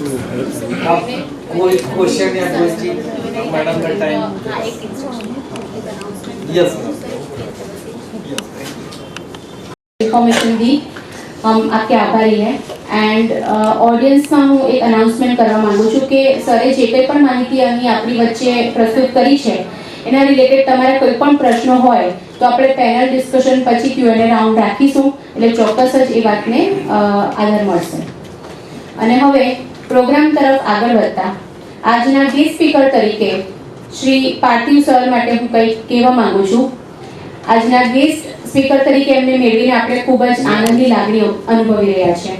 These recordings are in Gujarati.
कोई क्वेश्चन या कोई मैडम का टाइम? यस इन्फॉर्मेशन दी, हम आपके आभारी हैं. एंड ઓડિયન્સમાં હું એક અનાઉન્સમેન્ટ કરવા માંગુ છું કે સરે જે કંઈ પણ માહિતી અહીં આપણી વચ્ચે પ્રસ્તુત કરી છે એના રિલેટેડ તમારા કોઈ પણ પ્રશ્નો હોય તો આપણે પેનલ ડિસ્કશન પછી Q&A રાઉન્ડ રાખીશું, એટલે ચોક્કસ જ એ વાતને આધાર મળશે. અને હવે પ્રોગ્રામ તરફ આગળ વધતા આજના ગેસ્ટ સ્પીકર તરીકે શ્રી પાર્થિવ સર માટે હું કંઈક કહેવા માંગુ છું. આજના ગેસ્ટ સ્પીકર તરીકે એમને મેળવીને આપણે ખૂબ જ આનંદની લાગણી અનુભવી રહ્યા છે.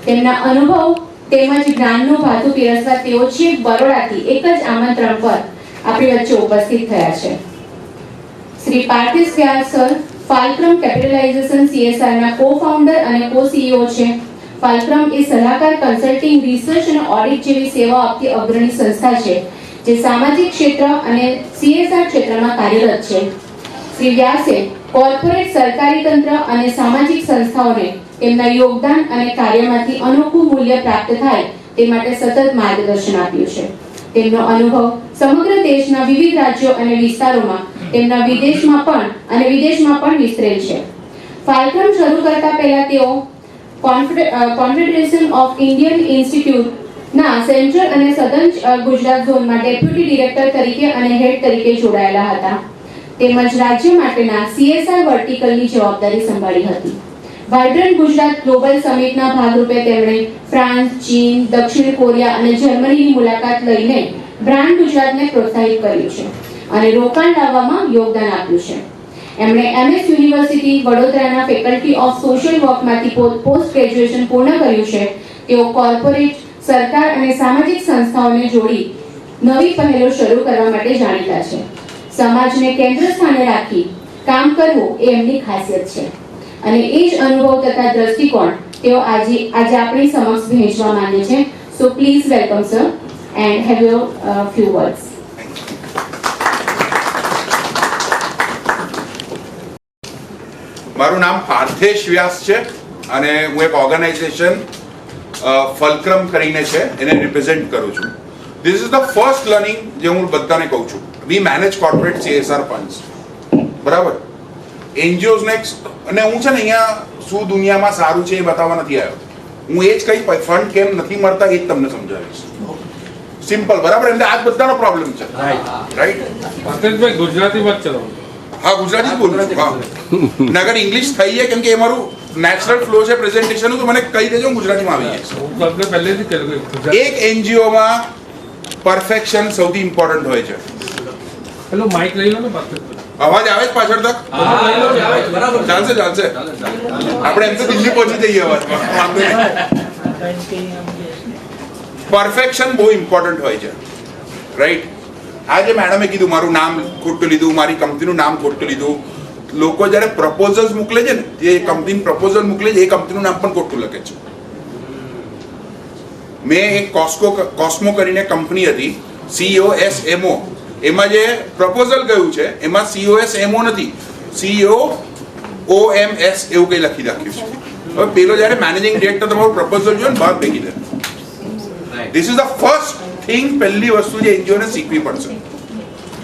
તેમના અનુભવ તેમજ જ્ઞાનનું ભાથું પીરસવા તેઓ છેક બરોડાથી એક જ આમંત્રણ પર આપણી વચ્ચે ઉપસ્થિત થયા છે. શ્રી પાર્થિવ વ્યાસ સર ફાલ્ક્રમ કેપિટલાઇઝેશન CSR ના કો-ફાઉન્ડર અને કો-CEO છે. ફાલ્ક્રમ એ સલાહકાર, કન્સલ્ટિંગ, રિસર્ચ અને ઓડિટ જેવી સેવા આપતી અગ્રણી સંસ્થા છે જે સામાજિક ક્ષેત્ર અને CSR ક્ષેત્રમાં કાર્યરત છે. શ્રી વ્યાસે કોર્પોરેટ, સરકારી તંત્ર અને સામાજિક સંસ્થાઓને તેમના યોગદાન અને કાર્યમાંથી અનોખું મૂલ્ય પ્રાપ્ત થાય તે માટે સતત માર્ગદર્શન આપ્યું છે. તેમનો અનુભવ સમગ્ર દેશના વિવિધ રાજ્યો અને વિસ્તારોમાં તેમના વિદેશમાં પણ વિસ્તરેલ છે. ફાલ્ક્રમ શરૂ કરતા પહેલા તેઓ કોન્ફેડરેશન ઓફ ઇન્ડિયન ઇન્સ્ટિટ્યૂટના સેન્ટ્રલ અને સધર્ન ગુજરાત ઝોનમાં ડેપ્યુટી ડિરેક્ટર તરીકે અને હેડ તરીકે જોડાયેલા હતા. તેમજ રાજ્ય માટેના CSR વર્ટિકલની જવાબદારી સંભાળી હતી. વાઇબ્રન્ટ ગુજરાત ગ્લોબલ સમિટના ભાગરૂપે તેમણે ફ્રાન્સ, ચીન, દક્ષિણ કોરિયા અને જર્મનીની મુલાકાત લઈને બ્રાન્ડ ગુજરાતને પ્રોત્સાહિત કર્યું છે અને રોકાણ લાવવામાં યોગદાન આપ્યું છે. એમણે MS યુનિવર્સિટી વડોદરાના ફેકલ્ટી ઓફ સોશિયલ વર્કમાંથી પોસ્ટ ગ્રેજ્યુએશન પૂર્ણ કર્યું છે. તેઓ કોર્પોરેટ, સરકાર અને સામાજિક સંસ્થાઓને જોડી નવી પહેલો શરૂ કરવા માટે જાણીતા છે. સમાજને કેન્દ્ર સ્થાને રાખી કામ કરવું એ એમની ખાસિયત છે અને એ જ અનુભવ તથા દ્રષ્ટિકોણ તેઓ આજે આપણી સમક્ષ વહેંચવા માંગે છે. So please welcome sir and have your few words. મારું નામ પાર્થેશ વ્યાસ છે અને હું એક ઓર્ગેનાઇઝેશન ફલક્રમ કરીને છે એને રિપ્રેઝેન્ટ કરું છું. This is the first learning જે હું બધાને કહું છું. વી મેનેજ કોર્પોરેટ CSR ફંડ્સ, બરાબર. NGOs ને અને હું છે ને અહીંયા શું દુનિયામાં સારું છે એ બતાવવા નથી આવ્યો. હું એ જ કઈ ફંડ કેમ નથી મળતા એ જ તમને સમજાવીશ. સિમ્પલ, બરાબર. એટલે આ બધાનો પ્રોબ્લેમ છે, રાઈટ? પાર્થેશભાઈ ગુજરાતી વાત ચલાવો. હા, ગુજરાતી જ બોલું છું. હા, ને અગર ઇંગ્લિશ થઈ જાય કેમ કે એ મારું નેચરલ ફ્લો છે પ્રેઝન્ટેશનનું, તો મને કહી દેજો, હું ગુજરાતીમાં આવી જઈશ. હું તમને પહેલેથી કહ્યું એક NGOમાં પરફેક્શન સૌથી ઇમ્પોર્ટન્ટ હોય છે. પેલો માઇક લઈ લો ને પાર્થેશભાઈ. અવાજ આવે છે પાછળ તક? ચાલશે ચાલશે. આપણે એમ તો દિલ્હી પહોંચી જઈએ અવાજમાં. પરફેક્શન બહુ ઇમ્પોર્ટન્ટ હોય છે, રાઈટ? આજે મેડમે કીધું મારું નામ ખોટું લીધું, મારી કંપનીનું નામ ખોટું લીધું. લોકો જ્યારે પ્રપોઝલ્સ મોકલે છે ને, જે કંપની પ્રપોઝલ મોકલે છે એ કંપનીનું નામ પણ ખોટું લખે છે. મેં એક કોસ્મો કરીને કંપની હતી, COSMO. એમાં જે પ્રપોઝલ ગયું છે એમાં COSMO નથી, COOMS એવું કંઈ લખી રાખ્યું છે. હવે પેલો જ્યારે મેનેજિંગ ડિરેક્ટર તમારું પ્રપોઝલ જોયો ને બહાર ફેંકી દે. This is the first thing. પહેલી વસ્તુ જે NGO ને શીખવી પડશે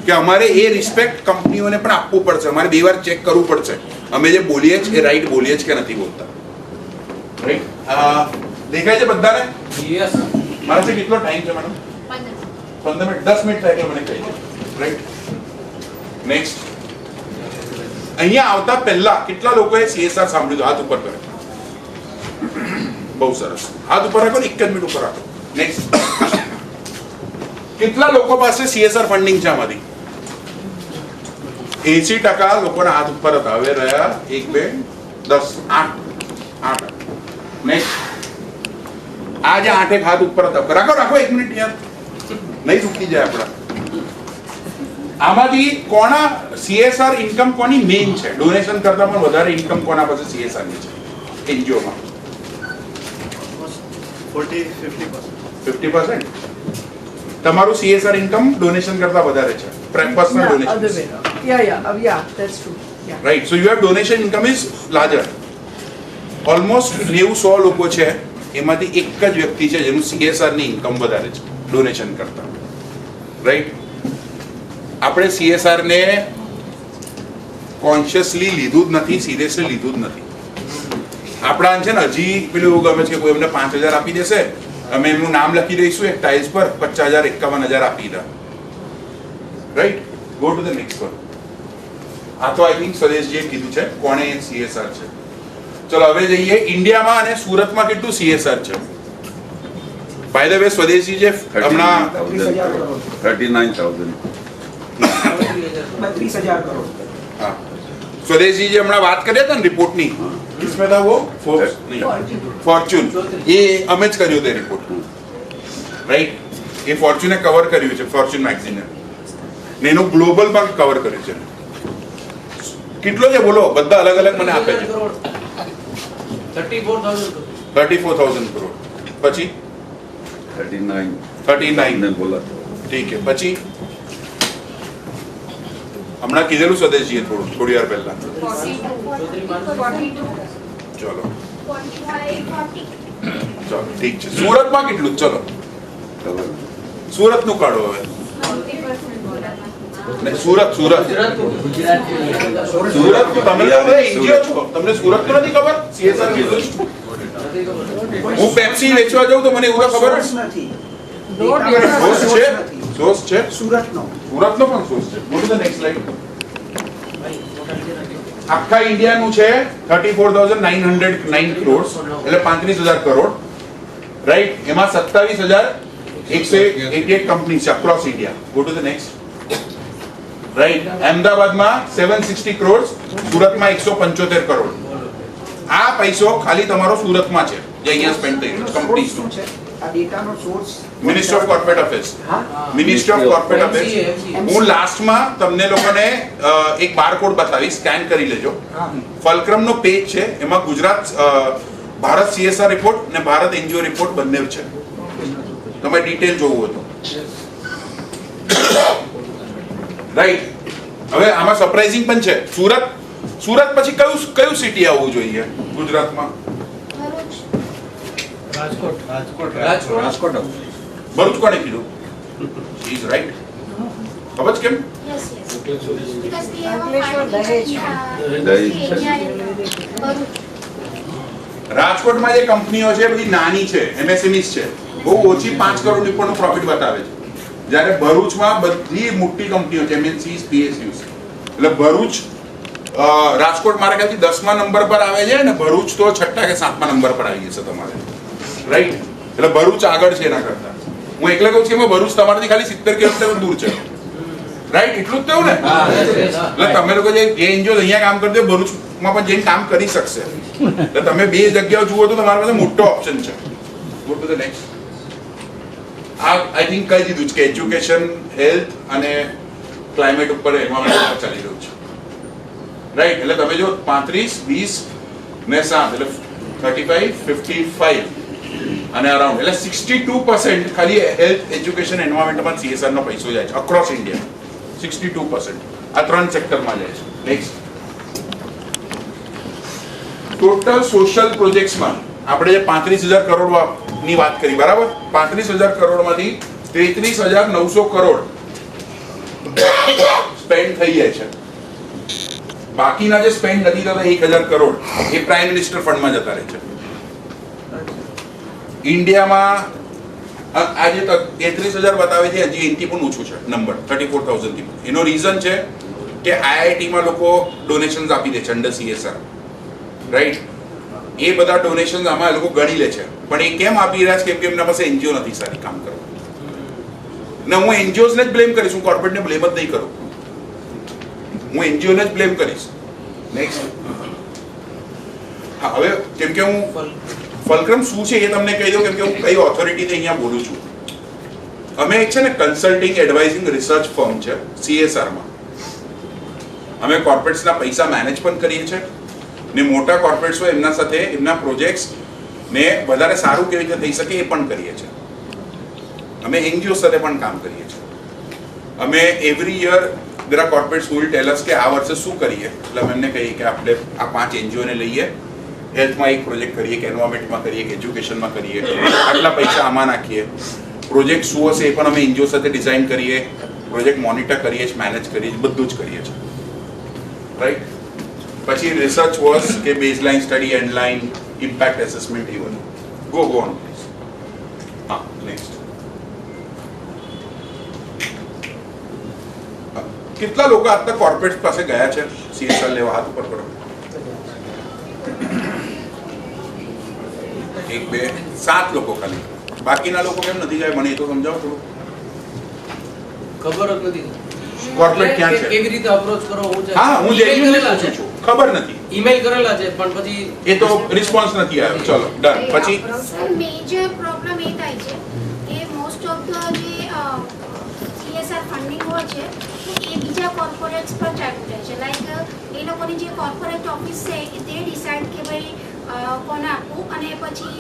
કે અમારે એ રિસ્પેક્ટ કંપનીઓને પણ આપવું પડશે. અમારે 2 વાર ચેક કરવું પડશે અમે જે બોલીએ છીએ એ રાઈટ બોલીએ છીએ કે નથી બોલતા, રાઈટ? દેખાય છે બધાને? યસ. મારા કેટલો ટાઈમ છે મેડમ? 15 મિનિટ. 10 મિનિટ થાય એટલે મને કહી દે, રાઈટ? નેક્સ્ટ. અહીંયા આવતા પહેલા કેટલા લોકોએ CSR સાંભળ્યું? હાથ ઉપર કરે. બહુ સરસ. હાથ ઉપર રાખો ને, 1 જ મિનિટ ઉપર રાખો. નેક્સ્ટ. કેટલા લોકો પાસે CSR ફંડિંગ છે આમાંથી? 80% લોકોના હાથ ઉપર હતા. હવે રહ્યા 1 2 10 8. નેક્સ્ટ. આજે 8 હાથ ઉપર હતા. રાખો 1 મિનિટ યાર, નહીં ચૂકી જાય આપણા. આમાંથી કોના CSR ઇન્કમ કોની મેઇન છે? ડોનેશન કરતા પણ વધારે ઇન્કમ કોના પાસે CSR ની છે NGOમાં? 50%. તમારું CSR ઇન્કમ ડોનેશન કરતા વધારે છે, personal donation. Yeah, that's true. Yeah. Right, so your donation income is larger. Almost 90-100 લોકો છે એમાંથી એક જ વ્યક્તિ છે જેનું CSR ની ઇન્કમ વધારે છે ડોનેશન કરતા, રાઈટ? આપણે CSR ને કોન્શિયસલી લીધું જ નથી, સિરિયસલી લીધું જ નથી. આપણા છે ને હજી પેલું એવું ગમે છે કે કોઈ એમને 5,000 આપી દેશે, અમે એમનું નામ લખી દઈશું એક ટાઇલ્સ પર, 50,000 51,000 આપી દે, right? Go to the next one. આ તો આઈ થિંક સ્વદેશજીએ કીધું છે કોણે CSR છે. ચલો હવે જઈએ ઇન્ડિયામાં અને સુરતમાં કેટલું CSR છે. બાય ધ વે સ્વદેશી જે હમણાં 39,000 32,000 करोड़. હા સ્વદેશી જે હમણાં વાત કરી હતા ને રિપોર્ટની, इसमें था वो फोर्ब्स नहीं फॉर्च्यून, ये અમે જ કર્યો તે રિપોર્ટ, રાઈટ? એ ફોર્ચ્યુને કવર કર્યું છે, ફોર્ચ્યુન મેગઝીને, ને એનું ગ્લોબલ પણ કવર કર્યું છે. કેટલો છે બોલો? બધા અલગ અલગ મને આપે છે. 34,000 કરોડ. પછી 39 ने बोला ઠીક છે. પછી હમણાં કીધેલું સ્વદેશીએ થોડી વાર પહેલા. ચલો ચલો ઠીક છે. સુરતમાં કેટલું? ચલો સુરતનું કાઢો હવે. સુરત સુરત સુરત તમે NGO છો, તમને સુરત તો નથી ખબર? CSR કીધું છે. હું પેપ્સી વેચવા જાઉં તો મને એવું ખબર સોર્સ નથી. સોર્સ છે, સોર્સ છે, સુરતનો. સુરતનો પણ સોર્સ છે. Go to the next slide. આખા ઇન્ડિયાનું છે 34,909 કરોડ, એટલે 35,000 કરોડ, રાઈટ? એમાં 27,188 કંપની છે across India. Go to the next, right? અમદાવાદમાં 760 કરોડ, સુરતમાં 175 કરોડ. આ પૈસો ખાલી તમારો સુરતમાં છે જે અહીંયા સ્પેન્ડ થઈ રહ્યો છે કંપનીઝનો. છે આ ડેટાનો source ministry of corporate affairs, હા મિનિસ્ટ્રી ઓફ કોર્પોરેટ અફેર્સ. હું લાસ્ટમાં તમને લોકોને એક બારકોડ બતાવીશ, સ્કેન કરી લેજો. ફલક્રમનો પેજ છે, એમાં ગુજરાત ભારત CSR રિપોર્ટ અને ભારત NGO રિપોર્ટ બંને છે. તમે ડિટેલ જોવું હોય તો, રાઈટ? હવે આમાં સરપ્રાઇઝિંગ પણ છે. સુરત પછી કયું સિટી આવવું જોઈએ ગુજરાતમાં? રાજકોટ. ભરૂચ કોણે કીધું? Is right. ખબર છે કેમ? રાજકોટમાં જે કંપનીઓ છે બધી નાની છે, MSMEs છે, બહુ ઓછી 5 કરોડ ઉપરનો પ્રોફિટ બતાવે છે. જ્યારે ભરૂચમાં બધી મોટી કંપનીઓ છે, MNCs, PSUs. એટલે ભરૂચ રાજકોટ મારા ખ્યાલથી 10મા નંબર પર આવે છે અને ભરૂચ તો 6ઠ્ઠા કે 7મા નંબર પર આવી જશે તમારે, રાઈટ? એટલે ભરૂચ આગળ છે એના કરતા. હું એકલા કહું છું કે ભરૂચ તમારાથી ખાલી 70 કિલોમીટર દૂર છે, રાઈટ? એટલું જ થયું ને? એટલે તમે લોકો જે NGO અહીંયા કામ કરજો, ભરૂચમાં પણ જઈને કામ કરી શકશે. એટલે તમે બે જગ્યાઓ જુઓ તો તમારા પાસે મોટો ઓપ્શન છે. Go to the next. આ આઈ થિંક કહી દીધું છે કે એજ્યુકેશન, હેલ્થ અને ક્લાઇમેટ ઉપર એન્વાયરમેન્ટ ચાલી રહ્યું છે, રાઈટ? એટલે તમે જો 35, 20 ને 7 એટલે 35, 55 અને અરાઉન્ડ એટલે 62% ખાલી હેલ્થ, એજ્યુકેશન, એન્વાયરમેન્ટમાં CSR નો પૈસો જાય છે અક્રોસ ઇન્ડિયા. 62% આ 3 સેક્ટરમાં જાય છે. નેક્સ્ટ. ટોટલ સોશિયલ પ્રોજેક્ટ્સમાં આપણે જે 35,000 કરોડ ની વાત કરી, બરાબર? 35,000 કરોડમાંથી 33,900 કરોડ સ્પેન્ડ થઈ જાય છે. બાકીના જે સ્પેન્ડ નથી થતા 1,000 કરોડ એ પ્રાઇમ મિનિસ્ટર ફંડમાં જતા રહે છે. ઇન્ડિયામાં આજે 33,000 બતાવે છે, હજી એનથી પણ ઓછું છે નંબર, 34,000 થી. એનો રીઝન છે કે IIT-માં લોકો ડોનેશન્સ આપી દે છે અંડર CSR, રાઈટ? એ બધા ડોનેશન્સ આમાં લોકો ગણી લે છે, પણ એ કેમ આપી રહ્યા છે? કેમ કે એમના પાસે NGO નથી સારી કામ કરવા. ને હું NGOs ને જ બ્લેમ કરીશ, હું કોર્પોરેટને બ્લેમ જ નહીં કરું, હું NGO ને જ બ્લેમ કરીશ. નેક્સ્ટ. હા, હવે કેમ કે હું ફલક્રમ શું છે એ તમને કહી દઉં, કેમ કે હું કઈ ઓથોરિટીથી અહીંયા બોલું છું. અમે એક છે ને કન્સલ્ટિંગ એડવાઇઝિંગ રિસર્ચ ફર્મ છે CSR-માં. અમે કોર્પોરેટ્સના પૈસા મેનેજ પણ કરીએ છીએ ને મોટા કોર્પોરેટ્સ હોય એમના સાથે એમના પ્રોજેક્ટ્સ ને વધારે સારું કેવી રીતે થઈ શકે એ પણ કરીએ છીએ. અમે NGO સાથે પણ કામ કરીએ છીએ. અમે every year there are corporates who will tell us કે આ વર્ષે શું કરીએ, એટલે અમે એમને કહીએ કે આપણે આ 5 NGO ને લઈએ હેલ્થમાં એક પ્રોજેક્ટ કરીએ કે એન્વાયરમેન્ટમાં કરીએ કે એજ્યુકેશનમાં કરીએ, આટલા પૈસા આમાં નાખીએ. પ્રોજેક્ટ શું હશે એ પણ અમે એનજીઓ સાથે ડિઝાઇન કરીએ, પ્રોજેક્ટ મોનિટર કરીએ છીએ, મેનેજ કરીએ છીએ, બધું જ કરીએ છીએ. રાઈટ. પછી રિસર્ચ વોઝ કે baseline study, endline, impact assessment, even go on please. હા, નેક્સ્ટ. કેટલા લોકો આજના કોર્પોરેટ પાસે ગયા છે CSR લેવા? હાથ ઉપર કરો. 1 2 7 લોકો ખાલી. બાકીના લોકો કેમ નથી ગયા મને એ તો સમજાવો થોડું. ખબર જ નથી કોર્પોરેટ ક્યાં છે? કેવી રીતે અપ્રોચ કરો? હા, હું જેન્યુઇનલી પૂછું છું. ખબર નથી. ઈમેલ કરેલા છે પણ પછી એ તો રિસ્પોન્સ નથી આવ્યો. ચલો ડન. પછી મેજર પ્રોબ્લેમ એ થાય છે કે મોસ્ટ ઓફ ધ જે CSR ફંડિંગ હોય છે તો એ બીજા કોર્પોરેટ્સ પર ચાલુ રહે છે. લાઈક એ લોકોની જે કોર્પોરેટ ઓફિસ છે તે ડિસાઈડ કે ભાઈ કોને આપવું, અને પછી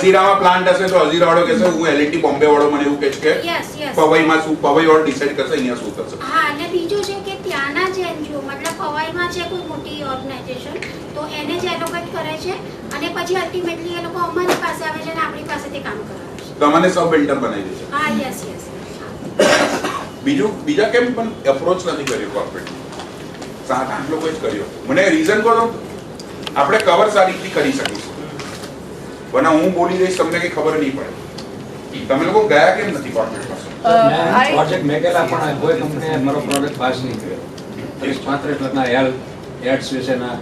હજીરામાં પ્લાન્ટ હશે તો હજીરા વાળો કહેશે હું L&T બોમ્બે વાળો મને એવું કહે છે કે યસ યસ પવઈમાં શું, પવઈ વાળો ડિસાઈડ કરશે અહીંયા શું થશે. હા, અને બીજું છે કે ત્યાંના જે NGO મતલબ પવાઈમાં છે કોઈ મોટી ઓર્ગેનાઇઝેશન તો એને જ એલોકેટ કરે છે અને પછી અલ્ટિમેટલી એ લોકો અમારી પાસે આવે છે અને આપણી પાસેથી કામ કરાવે છે. તમને સબ બિલ્ડર બનાવી દે છે. હા, યસ યસ. બીજા કેમ પણ એપ્રોચ નથી કર્યો કોર્પોરેટ? 7-8 લોકોએ જ કર્યો. મને રીઝન કહો તો આપણે કવર સારી રીતે કરી શકીશું. પણ હું બોલી રહીશ તમને કઈ ખબર નહીં પડે. તમે લોકો ગયા કેમ નથી કોર્પોરેટ પાસે? પ્રોજેક્ટ મેં કેલા પણ કોઈ કંપનીએ મારો પ્રોજેક્ટ પાસ નહીં કર્યો. 35 લાખના એડ્સ વિશેના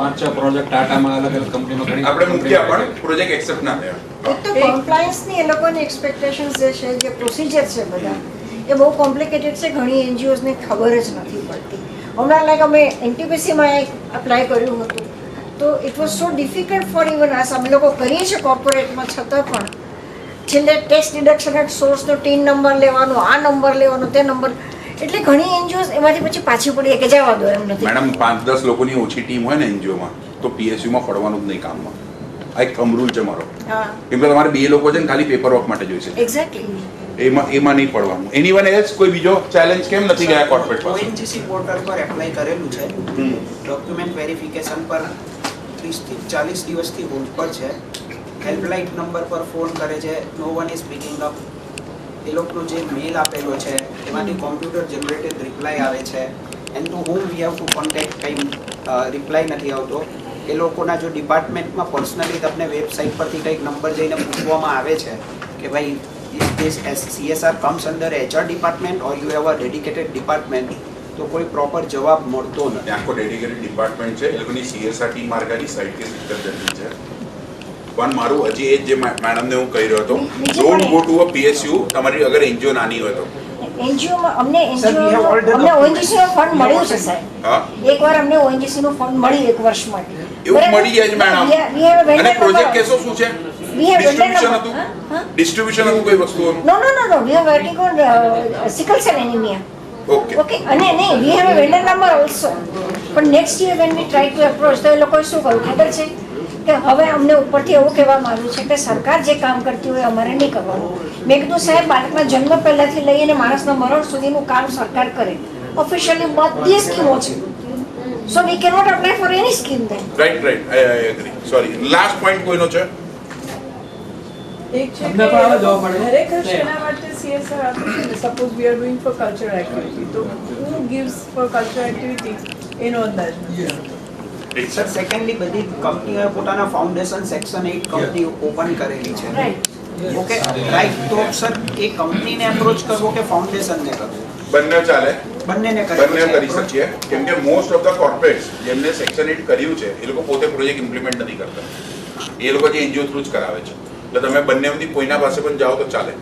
5-6 પ્રોજેક્ટ ટાટામાં અલગ અલગ કંપનીમાં ઘણી આપણે મૂક્યા પણ પ્રોજેક્ટ એક્સેપ્ટ ના થયા. એક તો કમ્પ્લાયન્સની એ લોકોની એક્સપેક્ટેશન્સ જે છે, જે પ્રોસિજર છે બધા એ બહુ કોમ્પ્લિકેટેડ છે. ઘણી NGOsને ખબર જ નથી પડતી. હમણાં લાઈક અમે NTPCમાં એક અપ્લાય કર્યું હતું તો it was so difficult for even us. અમે લોકો કરીએ છીએ કોર્પોરેટમાં છતાં પણ છેલ્લે ટેક્સ ડિડક્શન એટ સોર્સનો ટીન નંબર લેવાનો, આ નંબર લેવાનો, તે નંબર, એટલે ઘણી NGOs એમાંથી પછી પાછી પડી કે જવા દો એમ નથી. મેડમ 5-10 લોકોની ઓછી ટીમ હોય ને એનજીઓમાં તો PSUમાં પડવાનું જ નહીં કામમાં. આ એક થંબ રૂલ છે મારો. હા, કેમ કે તમારે 2 લોકો છે ને ખાલી પેપર વર્ક માટે જોઈશે. એક્ઝેક્ટલી. એમાં નહીં પડવાનું. એનીવન એલ્સ કોઈ બીજો ચેલેન્જ કેમ નથી ગયા કોર્પોરેટ પાસે? ONGC પોર્ટલ પર એપ્લાય કરેલું છે. ડોક્યુમેન્ટ વેરિફિકેશન પર 30 થી 40 દિવસથી હોલ્ડ પર છે. હેલ્પલાઇન નંબર પર ફોન કરે છે, નો વન ઇઝ પિકિંગ અપ. એ લોકોનો જે મેલ આપેલો છે એમાંથી કોમ્પ્યુટર જનરેટેડ રિપ્લાય આવે છે, and to home we have to contact, કંઈ રિપ્લાય નથી આવતો. એ લોકોના જો ડિપાર્ટમેન્ટમાં પર્સનલી તમને વેબસાઇટ પરથી કંઈક નંબર જઈને પૂછવામાં આવે છે કે ભાઈ is this CSR comes under HR department or you have a dedicated department, તો કોઈ પ્રોપર જવાબ મળતો નથી. આખો ડેડિકેટેડ ડિપાર્ટમેન્ટ છે. એ લોકોની CSR ટીમ માર્ગાની સાઇટ કે સિસ્ટમ જનરલ છે. પણ મારું હજી એ જે મેડમને હું કહી રહ્યો હતો, don't go to a PSU. તમારી અગર NGO નાની હોય તો NGOમાં અમને Sir, we have all done ONGC નો ફંડ મળ્યો છે સાહેબ. હા, એકવાર અમને ONGC નું ફંડ મળ્યું 1 વર્ષ માટે. એવું મળી જાય છે મેડમ. અને પ્રોજેક્ટ કેસો શું છે? We have ડિસ્ટ્રીબ્યુશન vendor હતું. number. ડિસ્ટ્રીબ્યુશન હતું કોઈ વસ્તુઓનું. No. We are working on sickle cell anemia. Okay. Okay. અને નહીં, we have a vendor number also. પણ next year when we try to approach તો એ લોકોએ શું કર્યું ખબર છે કે હવે અમને ઉપરથી એવું કહેવામાં આવ્યું છે કે સરકાર જે કામ કરતી હોય અમારે નહીં કરવાનું. મેં કીધું સાહેબ, બાળકના જન્મ પહેલાથી લઈને માણસના મરણ સુધીનું કામ સરકાર કરે. ઓફિશિયલી બધી સ્કીમો છે. So we cannot apply for any scheme then. Right I agree. Sorry, last point કોઈનો છે? એક છે કે ખરેખર શેના માટે CSR આપે છે ને? Suppose we are doing four cultural activity, તો હુ ગિવ્સ ફોર કલ્ચરલ એક્ટિવિટી એનો અંદાજ નથી. સર, સેકન્ડલી બધી કંપનીઓએ પોતાના ફાઉન્ડેશન સેક્શન 8 કંપની ઓપન કરેલી છે. Okay, right. તો સર એ કંપનીને એપ્રોચ કરવો કે ફાઉન્ડેશનને કરવો? બંને ચાલે. બંને કરી શકીએ. કેમ કે મોસ્ટ ઓફ ધ કોર્પોરેટ્સ જેમને સેક્શન 8 કર્યું છે એ લોકો પોતે પ્રોજેક્ટ ઇમ્પ્લિમેન્ટ નથી કરતા. એ લોકો જે NGO થ્રુ જ કરાવે છે. એટલે તમે બંનેમાંથી કોઈના પાસે પણ જાઓ તો ચાલે.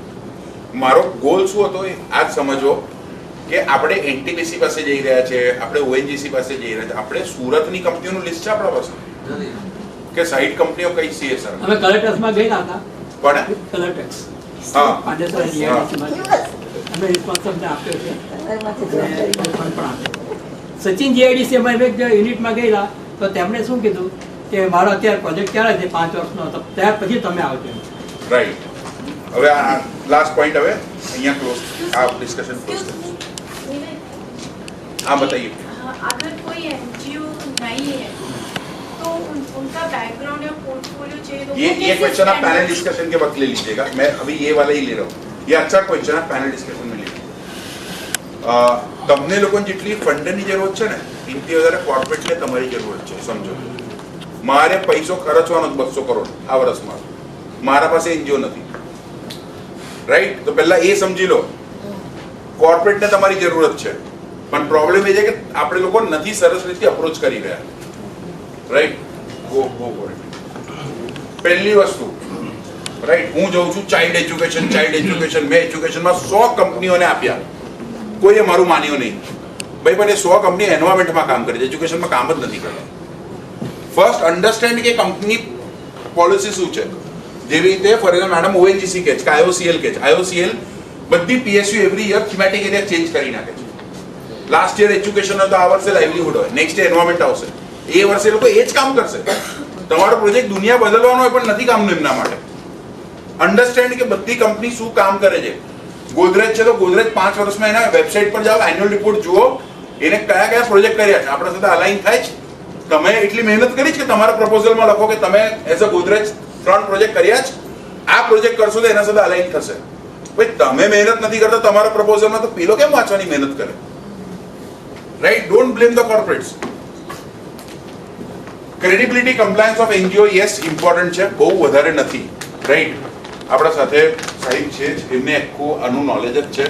મારો ગોલ શું હતો એ આજ સમજવો કે આપણે NTPC પાસે જઈ રહ્યા છે, આપણે ONGC પાસે જઈ રહ્યા છે, આપણે સુરતની કંપનીઓનું લિસ્ટ છે આપણા પાસે કે 60 કંપનીઓ કઈ CSR? અમે કલેક્ટર્સમાં ગયેલા હતા. પણ કલેક્ટર્સ હા, અમે રિસ્પોન્સ અમને આપ્યો છે. સચિન GIDC અમારી એક યુનિટમાં ગયેલા તો તેમણે શું કીધું કે મારો અત્યારે પ્રોજેક્ટ ચાલે છે 5 વર્ષનો, તો ત્યાર પછી તમે આવજો. રાઈટ. હવે આ લાસ્ટ પોઈન્ટ હવે અહીંયા ક્લોઝ, આ ડિસ્કશન ક્લોઝ કરીશું. हाँ बताइए. अगर कोई NGO नहीं है तो उनका बैकग्राउंड या पोर्टफोलियो चाहिए तो ये क्वेश्चन आप पैनल डिस्कशन के वक्त ले लीजिएगा, मैं अभी ये वाला ही ले रहा हूँ. ये अच्छा क्वेश्चन आप पैनल डिस्कशन में लीजिए. તમને લોકોને જેટલી ફંડની જરૂર છે ને એનાથી વધારે કોર્પોરેટને તમારી જરૂર છે. સમજો, મારે પૈસો ખર્ચવાનો 200 કરોડ આ વર્ષમાં, મારા પાસે એનજીઓ નથી, રાઈટ? તો પહેલા એ સમજી લો, કોર્પોરેટને તમારી જરૂરત છે, પણ પ્રોબ્લેમ એ છે કે આપણે લોકો નથી સરસ રીતે અપ્રોચ કરી રહ્યા, રાઈટ? Go for it. પહેલી વસ્તુ, રાઈટ, હું જોઉં છું ચાઇલ્ડ એજ્યુકેશન. મેં એજ્યુકેશનમાં 100 કંપનીઓને આપ્યા, કોઈએ મારું માન્યું નહીં. ભાઈ પણ એ 100 કંપની એન્વાયરમેન્ટમાં કામ કરે છે, એજ્યુકેશનમાં કામ જ નથી કરતા. ફર્સ્ટ અન્ડરસ્ટેન્ડ કે કંપની પોલિસી શું છે. જેવી રીતે ફોર એક્ઝામ્પલ મેડમ ઓએનજીસી કે છે કે આઈઓસીએલ કે છે, આઈઓસીએલ બધી PSU every year thematic area change કરી નાખે છે. લાસ્ટ યર એજ્યુકેશન હોય તો આ વર્ષે લાઇવલીહુડ હોય, નેક્સ્ટ યર એન્વાયરમેન્ટ આવશે, એ વર્ષે એ લોકો એ જ કામ કરશે. તમારો પ્રોજેક્ટ દુનિયા બદલવાનો હોય પણ નથી કામનું એમના માટે. અન્ડરસ્ટેન્ડ કે બધી કંપની શું કામ કરે છે. ગોદરેજ છે તો ગોદરેજ 5 વર્ષમાં એના વેબસાઇટ પર જાઓ, એન્યુઅલ રિપોર્ટ જુઓ, એને કયા કયા પ્રોજેક્ટ કર્યા છે, આપણા સાથે અલાઇન થાય છે. તમે એટલી મહેનત કરી છે કે તમારા પ્રપોઝલમાં લખો કે તમે એઝ અ ગોદરેજ 3 પ્રોજેક્ટ કર્યા છે, આ પ્રોજેક્ટ કરશો તો એના સાથે અલાઇન થશે. ભાઈ તમે મહેનત નથી કરતા તમારા પ્રપોઝલમાં, તો પેલો કેમ વાંચવાની મહેનત કરે, right? Don't blame the corporates. Credibility compliance of NGO yes important છે, બહુ વધારે નથી, રાઈટ? આપણા સાથે સાહેબ છે, એમને આખું આનું નોલેજ જ છે.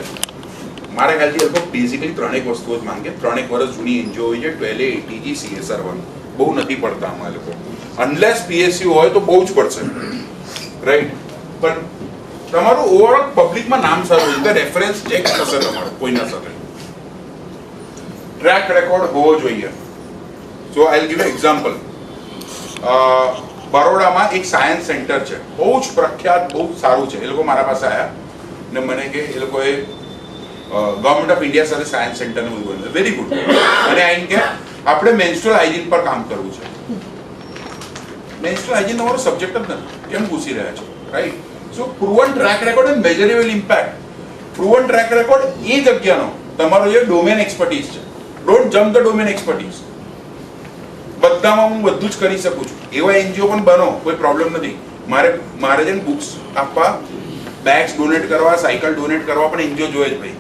મારા ખ્યાલથી એ લોકો બેઝિકલી 3 વસ્તુઓ જ માંગે. 3 વર્ષ જૂની એનજીઓ હોય છે, 12A, ATG, CSR 1. બહુ નથી પડતા આમાં લોકો. અનલેસ પીએસયુ હોય તો બહુ જ પડશે, રાઈટ? પણ તમારું ઓવરઓલ પબ્લિકમાં નામ સારું છે, રેફરન્સ ચેક થશે તમારે કોઈના સાથે. ટ્રેક રેકોર્ડ હોવો જોઈએ. સો આઈ ગીવ એક્ઝામ્પલ. બરોડામાં એક સાયન્સ સેન્ટર છે, બહુ જ પ્રખ્યાત, બહુ સારું છે. એ લોકો મારા પાસે આવ્યા ને મને કે એ લોકોએ ગવર્મેન્ટ ઓફ ઇન્ડિયા સાથે સાયન્સ સેન્ટરને બધું બન્યું, વેરી ગુડ. અને આઈને કે આપણે મેન્સ્ટ્રુઅલ હાઇજીન પર કામ કરવું છે. મેન્સ્ટ્રુઅલ હાઇજીન તમારો સબ્જેક્ટ જ નથી, કેમ ઘૂસી રહ્યા છો, right? So proven track record and measurable impact. Proven track record એ જગ્યાનો તમારો જે ડોમેન એક્સપર્ટીઝ છે. Don't jump the domain expertise. બધામાં હું બધું જ કરી શકું છું, એવા એનજીઓ પણ બનો, કોઈ પ્રોબ્લેમ નથી. મારે છે ને બુક્સ આપવા, બેગ્સ ડોનેટ કરવા, સાયકલ ડોનેટ કરવા પણ એનજીઓ જોઈએ જ ભાઈ.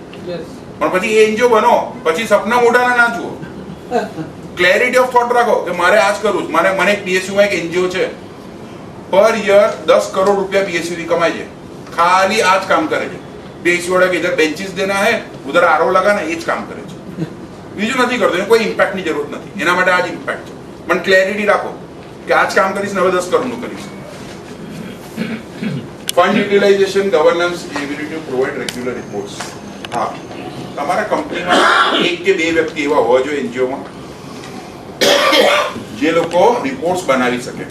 પણ પછી એ એનજીઓ બનો, પછી સપના મોટાના ના જુઓ. ક્લેરિટી ઓફ થોટ રાખો કે મારે આ જ કરવું છે. મને એક પીએસયુમાં એક એનજીઓ છે, પર યર 10 કરોડ રૂપિયા પીએસયુ કમાય છે, ખાલી આ જ કામ કરે છે. પીએસયુ વાળા કે ઇધર બેન્ચીસ દેના હે, ઉધર આરઓ લગાના, એ જ કામ કરે છે, બીજું નથી કરતો. કોઈ ઇમ્પેક્ટની જરૂર નથી, એના માટે આ જ ઇમ્પેક્ટ છે. પણ ક્લેરિટી રાખો કે આ જ કામ કરીશ ને હવે 10 કરોડનું કરીશ. Fund utilization, governance, ability to provide regular reports. હા, તમારા કંપનીમાં 1 કે 2 વ્યક્તિ એવા હોવા જોઈએ એનજીઓમાં જે લોકો રિપોર્ટ્સ બનાવી શકે.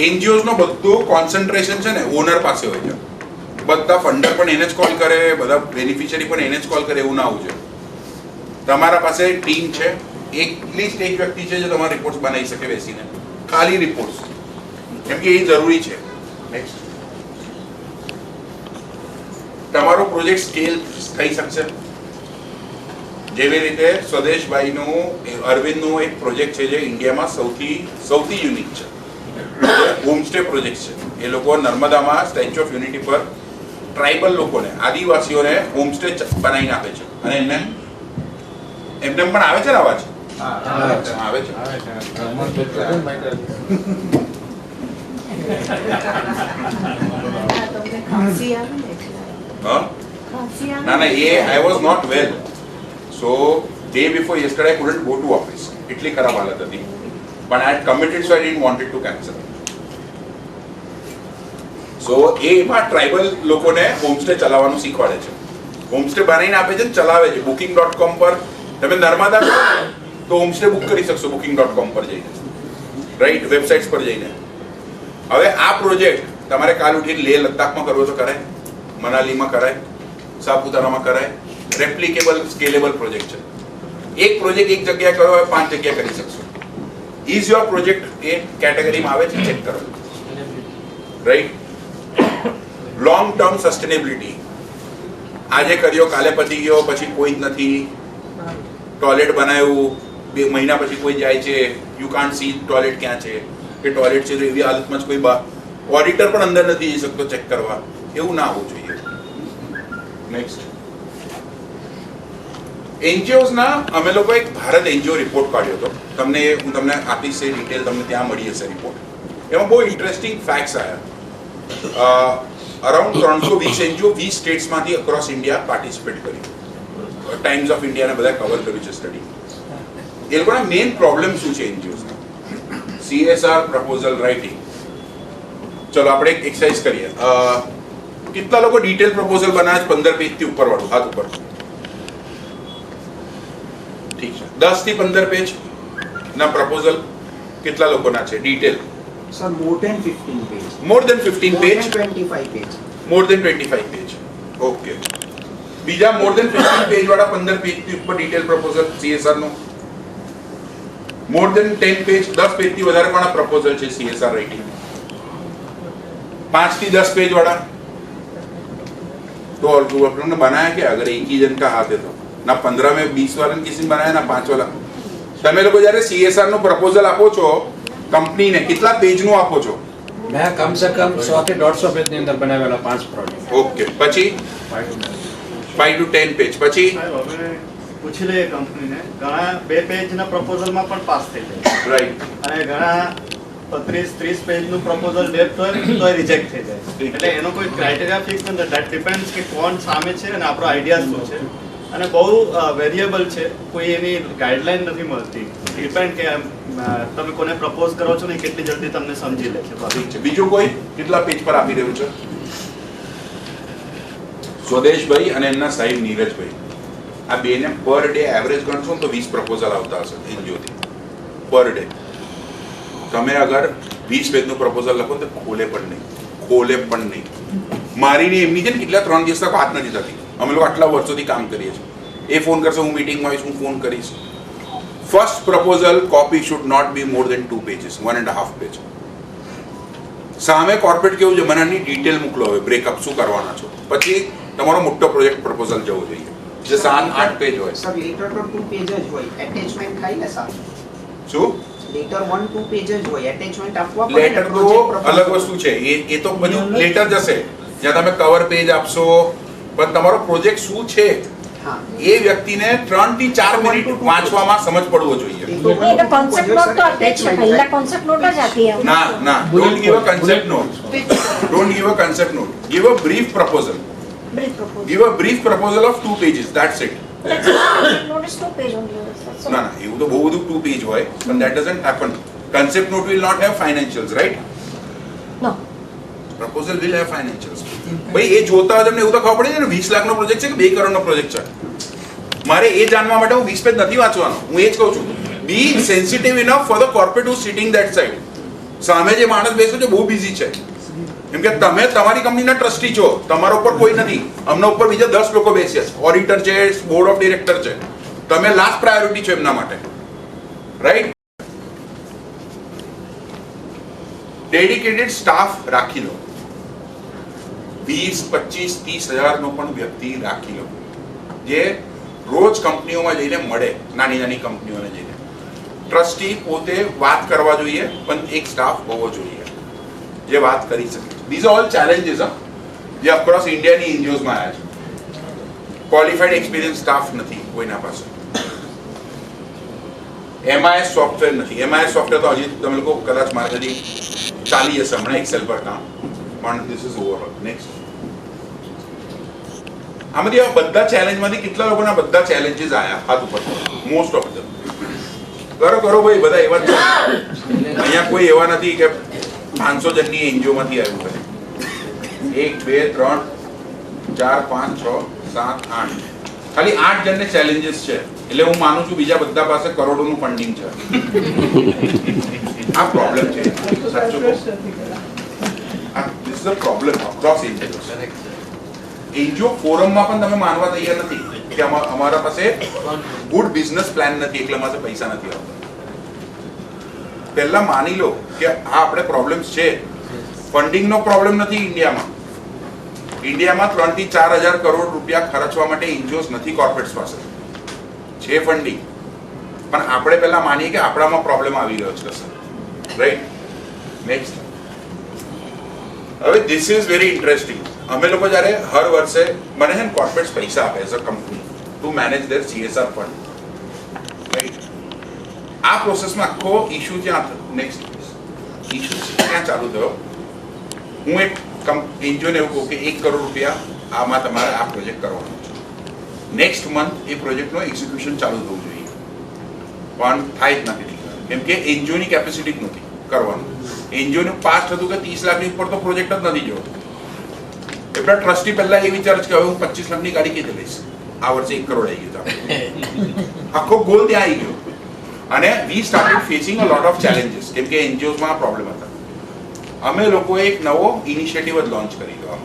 એનજીઓઝ નો બધું કોન્સન્ટ્રેશન છે ને ઓનર પાસે હોય છે. બધા ફંડર પણ એને જ કોલ કરે, બધા બેનિફિશિયરી પણ એને જ કોલ કરે, એવું ના હોવું જોઈએ. તમારા પાસે ટીમ છે, એટલીસ્ટ એક વ્યક્તિ છે જે તમારા રિપોર્ટ્સ બનાવી શકે બેસીને, ખાલી રિપોર્ટ્સ, કેમ કે એ જરૂરી છે. નેક્સ્ટ, તમારો પ્રોજેક્ટ સ્કેલ થઈ શકશે. જેવી રીતે સ્વદેશભાઈનું અરવિંદનું એક પ્રોજેક્ટ છે જે ઇન્ડિયામાં સૌથી યુનિક છે, હોમસ્ટે પ્રોજેક્ટ છે. એ લોકો નર્મદામાં સ્ટેચ્યુ ઓફ યુનિટી પર ટ્રાઇબલ લોકોને, આદિવાસીઓને હોમસ્ટે બનાવીને આપે છે. અને એમને પણ આવે છે ને અવાજ? આવે છે. ના ના, એ I was not well, so day before yesterday I couldn't go to office. એટલી ખરાબ હાલત હતી, પણ I committed, so I didn't wanted to cancel. So એમાં ટ્રાઇબલ લોકોને હોમસ્ટે ચલાવવાનું શીખવાડે છે. હોમસ્ટે બનાવીને આપે છે, ચલાવે છે. booking.com પર તમે નર્મદા તો હોમસ્ટે બુક કરી શકશો booking.com પર જઈને, રાઈટ? વેબસાઇટ્સ પર જઈને. હવે આ પ્રોજેક્ટ તમારે કાલ ઉઠીને લેહ લદ્દાખમાં કરવો તો કરાય, મનાલીમાં કરાય, સાપુતારામાં કરાય. રેપ્લિકેબલ, સ્કેલેબલ પ્રોજેક્ટ છે. એક પ્રોજેક્ટ એક જગ્યાએ કરો, હવે 5 જગ્યાએ કરી શકશો. ઇઝ યોર પ્રોજેક્ટ એ કેટેગરીમાં આવે છે, ચેક કરો, રાઈટ? Long term sustainability. આજે કર્યો, કાલે પતી ગયો, પછી કોઈ જ નથી. ટોયલેટ બનાવ્યું, 2 મહિના પછી કોઈ જાય છે, યુ કાન્ટ સી ટોયલેટ ક્યાં છે, કે ટોયલેટ છે તો એવી હાલતમાં જ કોઈ ઓડિટર પણ અંદર નથી જઈ શકતો ચેક કરવા. એવું ના હોવું જોઈએ. નેક્સ્ટ, એનજીઓઝ ના અમે લોકો એક ભારત એનજીઓ રિપોર્ટ કાઢ્યો હતો. હું તમને આપીશ એ ડિટેલ, તમને ત્યાં મળી હશે રિપોર્ટ. એમાં બહુ ઇન્ટરેસ્ટિંગ ફેક્ટ્સ આવ્યા. અરાઉન્ડ 320 એનજીઓ 20 સ્ટેટ્સમાંથી અક્રોસ ઇન્ડિયા પાર્ટિસિપેટ કર્યું. ટાઈમ્સ ઓફ ઇન્ડિયાને બધા કવર કર્યું છે સ્ટડી. એ લોકોના મેઇન પ્રોબ્લેમ શું છે એનજીઓઝના? CSR proposal writing. ચલો આપણે એક એક્સરસાઇઝ કરીએ. કેટલા લોકો ડિટેલ પ્રપોઝલ બનાવે છે 15 પેજથી ઉપર વાળું? હાથ ઉપર. ઠીક છે. 10 થી 15 પેજ ના પ્રપોઝલ કેટલા લોકોના છે detail? Sir, more than 15 page. મોર દેન 15 More પેજ. than 25 page. મોર દેન 25 પેજ. ઓકે. બીજા મોર દેન 15 પેજ વાળા 15 પેજ થી ઉપર ડિટેલ પ્રપોઝલ CSR નો. મોર દેન 10 પેજ, 10 પેજ થી વધારે પણ પ્રપોઝલ છે CSR રાઇટિંગ. 5 થી 10 पेज वाला तो और आपने बनाया क्या? अगर एक ही जन का हाथ है तो ना 15 में 20 वाला किसी ने बनाया ना 5 वाला. તમે લોકો જ્યારે CSR નો પ્રપોઝલ આપો છો કંપનીને, કેટલા પેજનું આપો છો? મેં કમ સે કમ 100 થી 150 પેજની અંદર બનાવેલા 5 પ્રોજેક્ટ. ઓકે. પછી 5 to 10 પેજ. પછી હવે પૂછી લઈએ કંપનીને, ઘણા 2 પેજના પ્રપોઝલમાં પણ પાસ થઈ જાય, રાઈટ. અને ઘણા 35-30 પેજનું પ્રપોઝલ ડેપ્થ હોય તો રિજેક્ટ થઈ જાય. એટલે એનો કોઈ ક્રાઇટેરિયા ફિક્સ નથી. ધેટ ડિપેન્ડ્સ કે કોણ સામે છે અને આપણો આઈડિયા શું છે, અને બહુ વેરિયેબલ છે. કોઈ એની ગાઈડલાઈન નથી મળતી. ડિપેન્ડ કે તમે કોને પ્રપોઝ કરો છો ને કેટલી જલ્દી તમને સમજી લે છે. ઠીક છે. બીજું કોઈ કેટલા પેજ પર આપી રહ્યું છે? સ્વદેશભાઈ અને એમના સાહેબ નીરજભાઈ, આ બેને પર ડે એવરેજ ગણશો ને તો 20 પ્રપોઝલ આવતા હશે એનજીઓથી પર ડે. તમે અગર 20 પેજનું પ્રપોઝલ લખો તો ખોલે પણ નહીં. મારી ને એમની છે ને કેટલા 3 દિવસ તક વાત નથી થતી. અમે લોકો આટલા વર્ષોથી કામ કરીએ છીએ. એ ફોન કરશે, હું મીટિંગમાં આવીશ, હું ફોન કરીશ. First proposal copy should not be more than 2 pages, 1.5 page. સામે કોર્પોરેટ કેવું છે, મને આની ડિટેલ મોકલો, હવે બ્રેકઅપ શું કરવાના છો, પછી તમારો મોટો પ્રોજેક્ટ પ્રપોઝલ જવો જોઈએ જે 7-8 પેજ હોય. Sir, later તો 2 pages જ હોય. Attachment થાય ને સાહેબ? શું? લેટર 1-2 pages હોય. Attachment આપવા પડે. લેટર તો અલગ વસ્તુ છે. એ તો બધું લેટર જશે, જ્યાં તમે કવર પેજ આપશો. પણ તમારો પ્રોજેક્ટ શું છે હા. એ વ્યક્તિને 3 થી 4 મિનિટ વાંચવામાં સમજ પડવો જોઈએ. એટલે કોન્સેપ્ટ નોટ તો આપે જ છે, પહેલા કોન્સેપ્ટ નોટ જ આપીએ. ના, don't give a concept note. Don't give a concept note. Give a brief proposal. Brief proposal. Give a brief proposal of 2 pages. That's it. Note is 2 page only. ના, એવું તો બહુ બધું 2 પેજ હોય, પણ that doesn't happen. Concept note will not have financials, right? No. Proposal will have financials. ભાઈ એ જોતા હોય તમને એવું તો ખબર પડી જાય ને 20 લાખનો પ્રોજેક્ટ છે કે 2 કરોડનો પ્રોજેક્ટ છે. મારે એ જાણવા માટે હું 20 પેજ નથી વાંચવાનો. હું એ જ કહું છું, be sensitive enough for the corporate who sitting that side. સામે જે માણસ બેસ્યો છે બહુ બિઝી છે, કેમ કે તમે તમારી કંપનીના ટ્રસ્ટી છો, તમારા ઉપર કોઈ નથી. અમના ઉપર બીજા 10 લોકો બેસ્યા છે, ઓડિટર છે, બોર્ડ ઓફ ડિરેક્ટર છે. તમે લાસ્ટ પ્રાયોરિટી છો એમના માટે, રાઈટ? ડેડિકેટેડ સ્ટાફ રાખી લો. 20, 25, 30 હજારનો પણ વ્યક્તિ રાખી લો, જે રોજ કંપનીઓમાં જઈને મળે, નાની નાની કંપનીઓને જઈને. ટ્રસ્ટી પોતે વાત કરવા જોઈએ, પણ એક સ્ટાફ હોવો જોઈએ જે વાત કરી શકે. ધીઝ ઓલ ચેલેન્જીસ જે અક્રોસ ઇન્ડિયાની એનજીઓઝમાં આવ્યા છે. ક્વોલિફાઈડ એક્સપિરિયન્સ સ્ટાફ નથી કોઈના પાસે. MIS સોફ્ટવેર નથી. MIS સોફ્ટવેર તો હજી તમે લોકો કદાચ મારાથી ચાલી જશે હમણાં એક્સેલ પર કામ, પણ ધીસ ઇઝ ઓવરઓલ. નેક્સ્ટ, આમાંથી આ બધા ચેલેન્જમાંથી કેટલા લોકોના બધા ચેલેન્જીસ આવ્યા હાથ ઉપર? Most of them. કરો ભાઈ, બધા એવા જ છે. અહીંયા કોઈ એવા નથી કે 500 જણની એનજીઓમાંથી આવ્યું હોય. 1, 2, 3, 4, 5, 6, 7, 8, ખાલી 8 જણને ચેલેન્જીસ છે. એટલે હું માનું છું બીજા બધા પાસે કરોડોનું ફંડિંગ છે. આ પ્રોબ્લેમ છે, સાચું કહું. This is a problem across NGO. NGO ફોરમમાં પણ તમે માનવા તૈયાર નથી કે અમારા પાસે ગુડ બિઝનેસ પ્લાન નથી, એટલે અમારે પૈસા નથી આવતા. પહેલા માની લો કે આ આપણે પ્રોબ્લેમ્સ છે. ફંડિંગનો પ્રોબ્લેમ નથી ઇન્ડિયામાં. ઇન્ડિયામાં 3 થી 4 હજાર કરોડ રૂપિયા ખર્ચવા માટે એનજીઓસ નથી કોર્પોરેટ્સ પાસે. છે ફંડિંગ, પણ આપણે પહેલા માનીએ કે આપણામાં પ્રોબ્લેમ આવી રહ્યો છે સર, રાઈટ? નેક્સ્ટ. હવે ધીસ ઇઝ વેરી ઇન્ટરેસ્ટિંગ. અમે લોકો જ્યારે હર વર્ષે મને છે ને કોર્પોરેટ્સ પૈસા આપે as a company to manage there CSR fund, right? આ પ્રોસેસમાં આખો ઇશ્યુ નેક્સ્ટ ઇશ્યુ ક્યાં ચાલુ થયો? હું એક એનજીઓને એવું કહું કે 1 કરોડ રૂપિયા આમાં તમારે આ પ્રોજેક્ટ કરવાનો છે. નેક્સ્ટ મંથ એ પ્રોજેક્ટનું એક્ઝિક્યુશન ચાલુ થવું જોઈએ, પણ થાય જ નથી કેમ કે એનજીઓની કેપેસિટી જ નથી કરવાનું. એનજીઓનું પાસ્ટ હતું કે 30 લાખની ઉપર તો પ્રોજેક્ટ જ નથી જોયો. એટલે ટ્રસ્ટી પહેલા એ વિચાર છે કે હવે હું 25 લાખની ગાડી કેવી લઈશ, આ વર્ષે 1 કરોડ આવી ગયો. આખો ગોલ ત્યાં આવી ગયો અને we started facing a lot of challenges કેમ કે એનજીઓમાં આ પ્રોબ્લેમ હતા. અમે લોકોએ એક નવો ઇનિશિયેટિવ જ લોન્ચ કરી દો,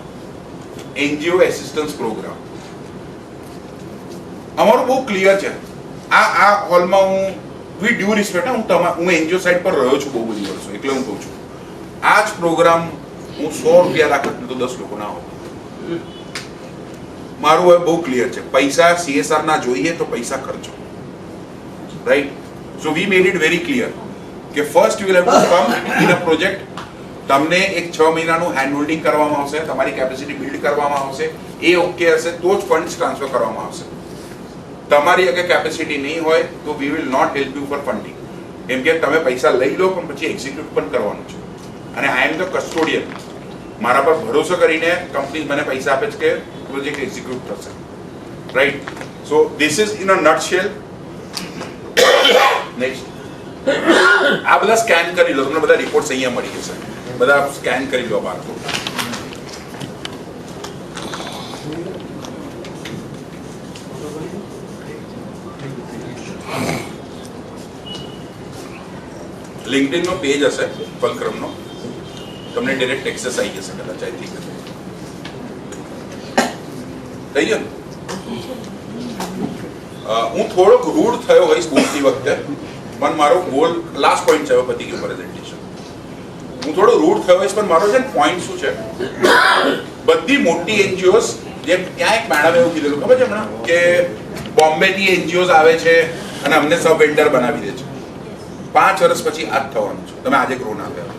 એનજીઓ એસિસ્ટન્સ પ્રોગ્રામ. અમારું બહુ ક્લિયર છે. આ હોલમાં હું વિથ ડ્યુ રિસ્પેક્ટ હું એનજીઓ સાઇડ પર રહ્યો છું બહુ બધી વર્ષો, એટલે હું કહું છું આ જ પ્રોગ્રામ હું 100 રૂપિયા રાખત તો 10 લોકો ના હોય. મારું હવે બહુ ક્લિયર છે, પૈસા CSR ના જોઈએ તો પૈસા ખર્ચો, right? So we made it very clear કે first you will have to come in a project. તમને એક 6 મહિનાનું હેન્ડ હોલ્ડિંગ કરવામાં આવશે, તમારી કેપેસિટી બિલ્ડ કરવામાં આવશે, એ ઓકે હશે તો જ ફંડ્સ ટ્રાન્સફર કરવામાં આવશે. તમારી અગર કેપેસિટી નહીં હોય તો we will not help you for funding, કેમ કે તમે પૈસા લઈ લો પણ પછી એક્ઝિક્યુટ પણ કરવાનું છે. અને આઈ એમ ધ કસ્ટોડિયન. મારા પર ભરોસો કરીને કંપની મને પૈસા આપે છે કે પ્રોજેક્ટ એક્ઝિક્યુટ થશે, right? So this is in a nutshell. Next. આ બધા સ્કેન કરી લો, તમને બધા રિપોર્ટ્સ અહીંયા મળી જશે, બધા સ્કેન કરી લો બાળકો. LinkedIn નો પેજ હશે ફલક્રમનો, તમને ડાયરેક્ટ એક્સેસ આવી જશે કદાચ. આઈ થિંક થઈ ગયો. હું થોડોક રૂડ થયો હોઈશ બોલતી વખતે, પણ મારો ગોલ લાસ્ટ પોઈન્ટ છે, પતી ગયું પ્રેઝન્ટેશન. હું થોડો રૂડ થયો હોઈશ પણ મારો છે ને પોઈન્ટ શું છે, બધી મોટી એનજીઓસ જેમ ત્યાં એક મેડમ એવું કીધેલું ખબર છે હમણાં કે બોમ્બેથી એનજીઓસ આવે છે અને અમને સબ વેન્ડર બનાવી દે છે. 5 વર્ષ પછી આ જ થવાનું છે. તમે આજે ગ્રો ના થયા.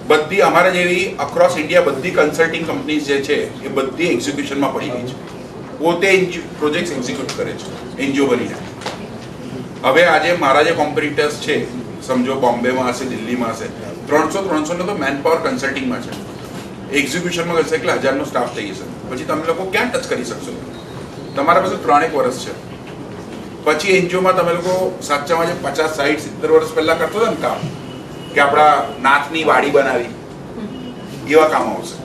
બધી અમારા જેવી અક્રોસ ઇન્ડિયા બધી કન્સલ્ટિંગ કંપનીઝ જે છે એ બધી એક્ઝિક્યુશનમાં પડી ગઈ છે, પોતે પ્રોજેક્ટ એક્ઝિક્યુટ કરે છે એનજીઓ બનીને. હવે આજે મારા જે કોમ્પિટિટર્સ છે, સમજો બોમ્બેમાં હશે, દિલ્હીમાં હશે, 300 નો તો મેન પાવર કન્સલ્ટિંગમાં છે. એક્ઝિક્યુશનમાં કરશે એટલે 1000નો સ્ટાફ થઈ જશે. પછી તમે લોકો ક્યાં ટચ કરી શકશો? તમારા પાસે 3 વર્ષ છે. પછી એનજીઓમાં તમે લોકો સાચામાં જે 50, 60, 70 વર્ષ પહેલા કરતો હતો ને કામ, કે આપણા નાથની વાડી બનાવી, એવા કામ આવશે.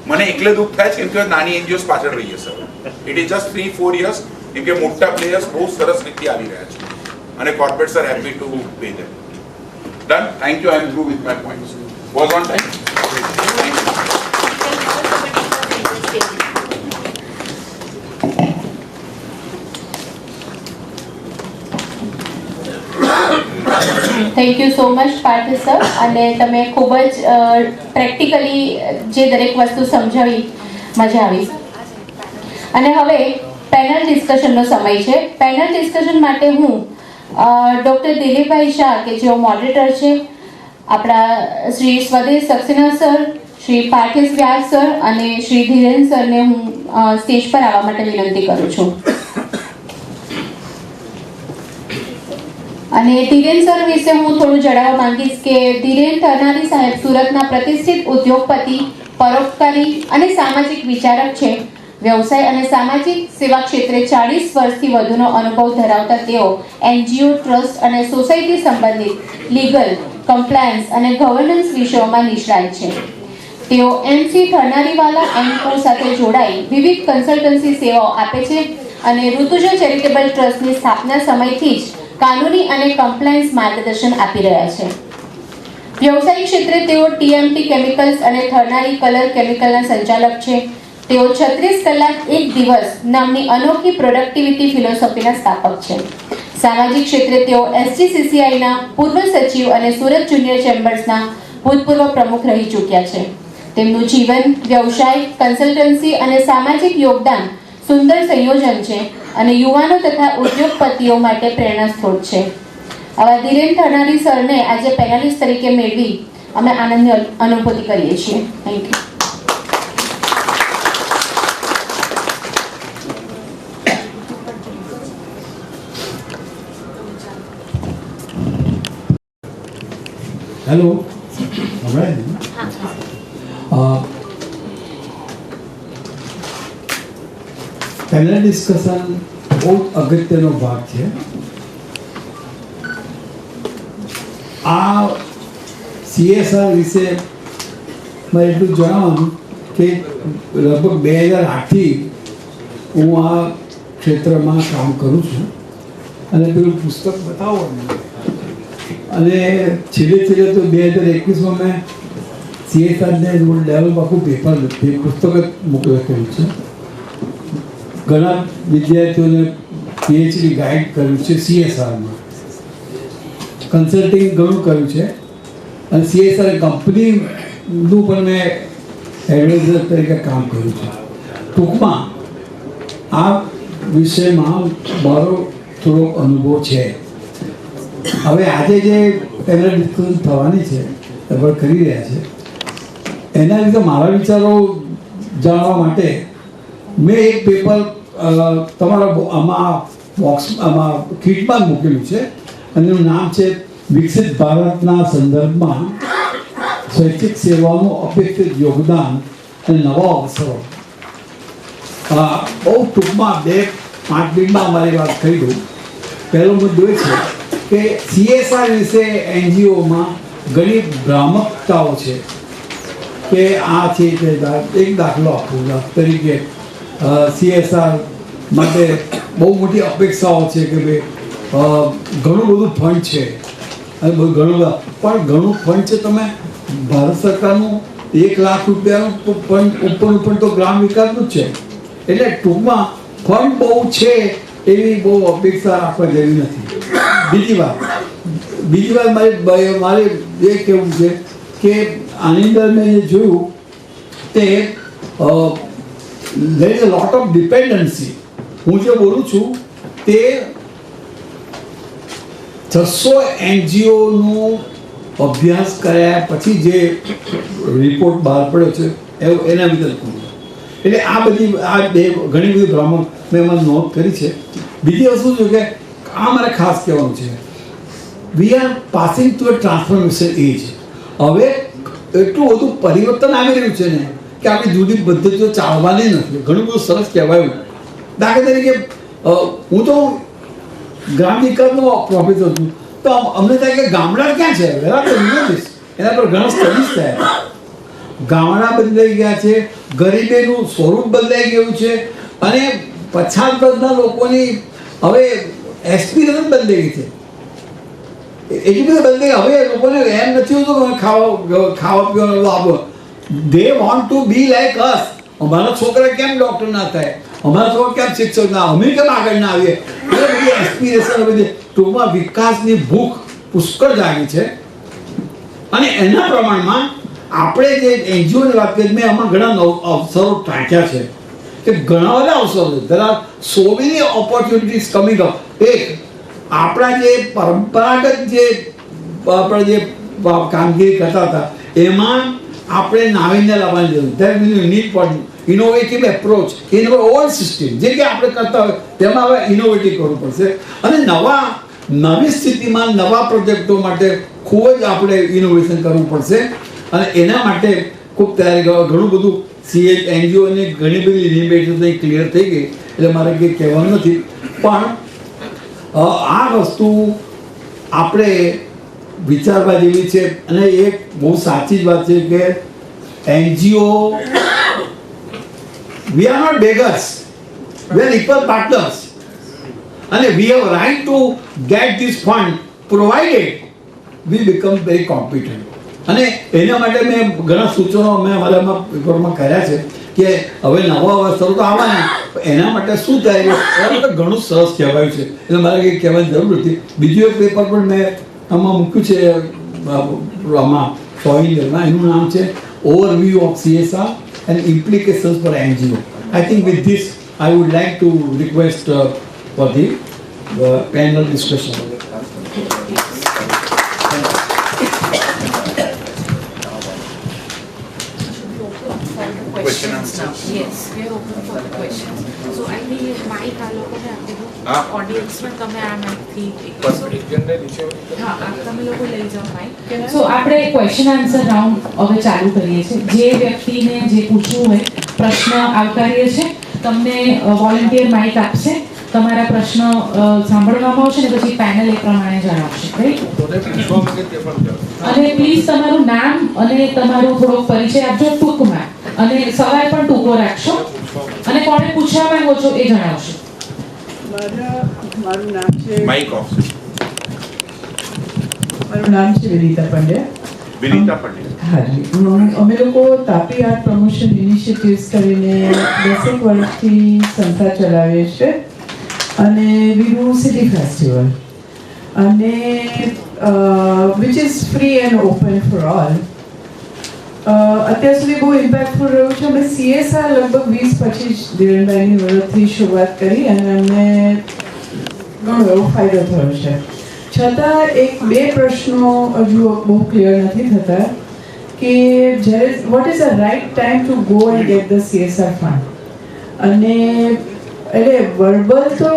મને એકલે દુઃખ થાય છે કેમ કે નાની એનજીઓસ પાછળ રહી જશે. ઇટ ઇઝ જસ્ટ 3-4 યર્સ, કેમ કે મોટા પ્લેયર્સ બહુ સરસ રીતે આવી રહ્યા છે અને corporates are happy to pay them. Done. Thank you. I am through with my points. Was on time. Thank you so much Parth sir. અને તમે ખૂબ જ પ્રેક્ટિકલી જે દરેક વસ્તુ સમજાવી, મજા આવી. અને હવે પેનલ ડિસ્કશનનો સમય છે. પેનલ ડિસ્કશન માટે હું ડૉક્ટર દિલીપભાઈ શાહ કે જેઓ મોડરેટર છે, આપણા શ્રી સ્વદેશ સક્સેના સર, શ્રી પાર્થેશ વ્યાસ સર અને શ્રી ધીરેન સરને હું સ્ટેજ પર આવવા માટે વિનંતી કરું છું. અને ધીરેન સર વિશે હું થોડું જણાવવા માંગીશ કે ધીરેન થરનારી સાહેબ સુરતના પ્રતિષ્ઠિત ઉદ્યોગપતિ, પરોપકારી અને સામાજિક વિચારક છે. વ્યવસાય અને સામાજિક સેવા ક્ષેત્રે 40 વર્ષથી વધુનો અનુભવ ધરાવતા તેઓ એનજીઓ, ટ્રસ્ટ અને સોસાયટી સંબંધિત લીગલ, કમ્પ્લાયન્સ અને ગવર્નન્સ વિષયોમાં નિષ્ણાત છે. તેઓ MC થરનારીવાલા એન્ડ કો સાથે જોડાઈ વિવિધ કન્સલ્ટન્સી સેવાઓ આપે છે અને ઋતુજા ચેરિટેબલ ટ્રસ્ટની સ્થાપના સમયથી જ કાનૂની અને કમ્પ્લાયન્સ માર્ગદર્શન આપી રહ્યા છે. વ્યવસાયિક ક્ષેત્રે તેઓ TMT કેમિકલ્સ અને થરનારી કલર કેમિકલના સંચાલક છે. તેઓ 36 કલાક એક દિવસ નામની અનોખી પ્રોડક્ટિવિટી ફિલોસોફીના સ્થાપક છે. સામાજિક ક્ષેત્રે તેઓ SGCCIના પૂર્વ સચિવ અને સુરત જુનિયર ચેમ્બર્સના ભૂતપૂર્વ પ્રમુખ રહી ચૂક્યા છે. તેમનું જીવન, વ્યવસાય, કન્સલ્ટન્સી અને સામાજિક યોગદાન સુંદર સંયોજન છે અને યુવાનો તથા ઉદ્યોગપતિઓ માટે પ્રેરણા સ્ત્રોત છે. આવા ધીરેન થનારી સરને આજે પેનલિસ્ટ તરીકે મેળવી અમે આનંદની અનુભૂતિ કરીએ છીએ. Thank you. Hello, panel discussion બહુ અગત્યનો ભાગ છે. આ CSR વિશે મારે એટલું જણાવવાનું કે લગભગ 2008થી હું આ ક્ષેત્રમાં કામ કરું છું અને પેલું પુસ્તક બતાવો અને છેલ્લે તો 2021માં મેં CSRને લેવલ આખું પુસ્તક જ મોકલ્યું છે. ઘણા વિદ્યાર્થીઓને PhD ગાઈડ કર્યું છે CSRમાં, કન્સલ્ટિંગ ઘણું કર્યું છે અને CSR કંપનીનું પણ મેં એડવાઇઝર તરીકે કામ કર્યું છે. ટૂંકમાં આ વિષયમાં મારો થોડો અનુભવ છે. હવે આજે જે પેનલ ડિસ્કશન થવાની છે લગભગ કરી રહ્યા છે એના વિશે મારા વિચારો જાણવા માટે મેં એક પેપર તમારા આમાં કીટમાં મૂકેલું છે અને એનું નામ છે વિકસિત ભારતના સંદર્ભમાં સ્વૈચ્છિક સેવાનું અપેક્ષિત યોગદાન અને નવા અવસરો. બહુ ટૂંકમાં 2-5 મિનિટમાં અમારી વાત કરી દઉં. પહેલો મુદ્દો એ છે કે CSR વિશે NGOમાં ઘણી ભ્રામકતાઓ છે કે આ છે કે એક દાખલો આપું તરીકે CSR માટે બહુ મોટી અપેક્ષાઓ છે કે ભાઈ ઘણું બધું ફંડ છે અને ઘણું પણ ઘણું ફંડ છે. તમે ભારત સરકારનું 1 લાખ રૂપિયાનું ફંડ ઉપરનું તો ગ્રામ વિકાસનું જ છે. એટલે ટૂંકમાં ફંડ બહુ છે એવી બહુ અપેક્ષા રાખવા જેવી નથી. બીજી વાત મારે એ કહેવું છે કે આની અંદર મેં જે જોયું તે there is a lot of dependency. હું જે બોલું છું તે 600 NGOનું અભ્યાસ કર્યા પછી જે રિપોર્ટ બહાર પડ્યો છે એના વિશે એટલે આ બધી ઘણી બધી ભ્રામક મેં એમાં નોંધ કરી છે. બીજી વસ્તુ છે કે આ મારે ખાસ કહેવાનું છે, we are passing to a transformation age. હવે એટલું બધું પરિવર્તન આવી રહ્યું છે ને કે આપણી જુદી પદ્ધતિઓ ચાલવાની નથી. ઘણું બધું સરસ કહેવાયું. દાખલા તરીકે હું તો ગ્રામ વિકાસનો પ્રોફેસર છું તો અમને થાય કે ગામડા ક્યાં છે એના પર ઘણા સ્ટડીઝ થયા. ગામડા બદલાઈ ગયા છે, ગરીબીનું સ્વરૂપ બદલાઈ ગયું છે અને પછાત વર્ગના લોકોની હવે એક્સપિરિયન્સ બદલાઈ ગઈ છે. એટલી બધી બદલાઈ હવે લોકોને એમ નથી હોતું કે ખાવા પીવાનો લાભ. They want to be like us. અમારા છોકરા કેમ ડૉક્ટર ના થાય, અમારા છોકરા કેમ શિક્ષક ના, અમે કેમ આગળ ના આવીએ. એ બધી એક્સપિરેશન બધી ટૂંકમાં વિકાસની ભૂખ પુષ્કળ જાગી છે અને એના પ્રમાણમાં આપણે જે NGOની વાત કરીએ મેં આમાં ઘણા અવસરો ટાંક્યા છે કે ઘણા બધા અવસરો છે. there are so many opportunities coming up. એક આપણા જે પરંપરાગત જે આપણે જે કામગીરી કરતા હતા એમાં આપણે નાવીન્ય લાવવાની જરૂર. there is need for innovative approach in our old system. જે કે આપણે કરતા હોય તેમાં હવે ઇનોવેટિવ કરવું પડશે અને નવી સ્થિતિમાં નવા પ્રોજેક્ટો માટે ખૂબ જ આપણે ઇનોવેશન કરવું પડશે અને એના માટે ખૂબ તૈયારી ઘણું બધું NGOને ઘણી બધી લિમિટેશન ક્લિયર થઈ ગઈ એટલે મારે કંઈ કહેવાનું નથી. પણ આ વસ્તુ આપણે વિચારવા જેવી છે અને એક બહુ સાચી જ વાત છે કે NGO we are not beggars, we are equal partners and we have right to get this fund provided we become very competent. અને એના માટે મેં ઘણા સૂચનો મેં અમારા પેપરમાં કર્યા છે કે હવે નવા અવસરો તો આવવાના એના માટે શું તૈયારી તો ઘણું સરસ કહેવાયું છે એટલે મારે કંઈ કહેવાની જરૂર નથી. બીજું એક પેપર પણ મેં આમાં મૂક્યું છે આમાં સોઇલમાં, એનું નામ છે overview of CSR and implications for NGO. I think with this I would like to request for the panel discussion. Question answer. Yes, we are open for the questions. So I think mic આ લોકોને આપી દો. હા. ઓડિયન્સને તમે આ માઇકથી હા તમે લોકો લઈ જાઓ માઇક. સો આપણે ક્વેશ્ચન આન્સર રાઉન્ડ હવે ચાલુ કરીએ છીએ. જે વ્યક્તિને જે પૂછવું હોય પ્રશ્ન આવકારીએ છે. તમને વોલન્ટિયર માઇક આપશે. તમારા પ્રશ્ન સાંભળવામાં આવશે ને પછી પેનલ એ પ્રમાણે જણાવશે, રાઈટ? અને પ્લીઝ તમારું નામ અને તમારો થોડોક પરિચય આપજો ટૂંકમાં, અને સવાલ પણ ટૂંકો રાખશો, અને કોને પૂછવા માંગો છો એ જણાવશો. મારું નામ છે માઇક ઓફ. મારું નામ છે વિનીતા પંડ્યા. વિનીતા પંડ્યા. હાજી, અમે લોકો તાપી આર્ટ પ્રમોશન ઇનિશિયેટિવ્સ કરીને 10 વર્ષથી સંસ્થા ચલાવીએ છીએ અને વી ડુ સિટી ફેસ્ટિવલ અને which is free and open for all. અત્યાર સુધી બહુ ઇમ્પેક્ટફુલ રહ્યું છે. અમે CSR લગભગ 20-25 ધીરેનભાઈની વર્ષથી શરૂઆત કરી અને અમને ઘણો એવો ફાયદો થયો છે. છતાં બે પ્રશ્નો હજુ બહુ ક્લિયર નથી થતા કે જ્યારે what is the right time to go and get the CSR fund. અને એટલે વર્બલ તો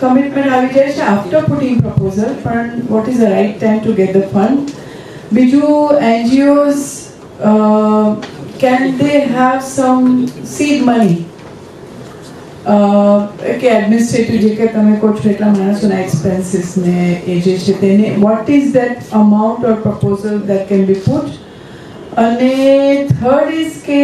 કમિટમેન્ટ આવી જાય છે આફ્ટર પુટિંગ પ્રપોઝલ, પણ what is the right time to get the fund. બીજું, NGOs can they have some seed money કે એડમિનિસ્ટ્રેટિવ જે કે તમે કહો છો એટલા માણસોના એક્સપેન્સીસ ને એ જે છે તેને what is that amount or proposal that can be put. અને થર્ડ ઇઝ કે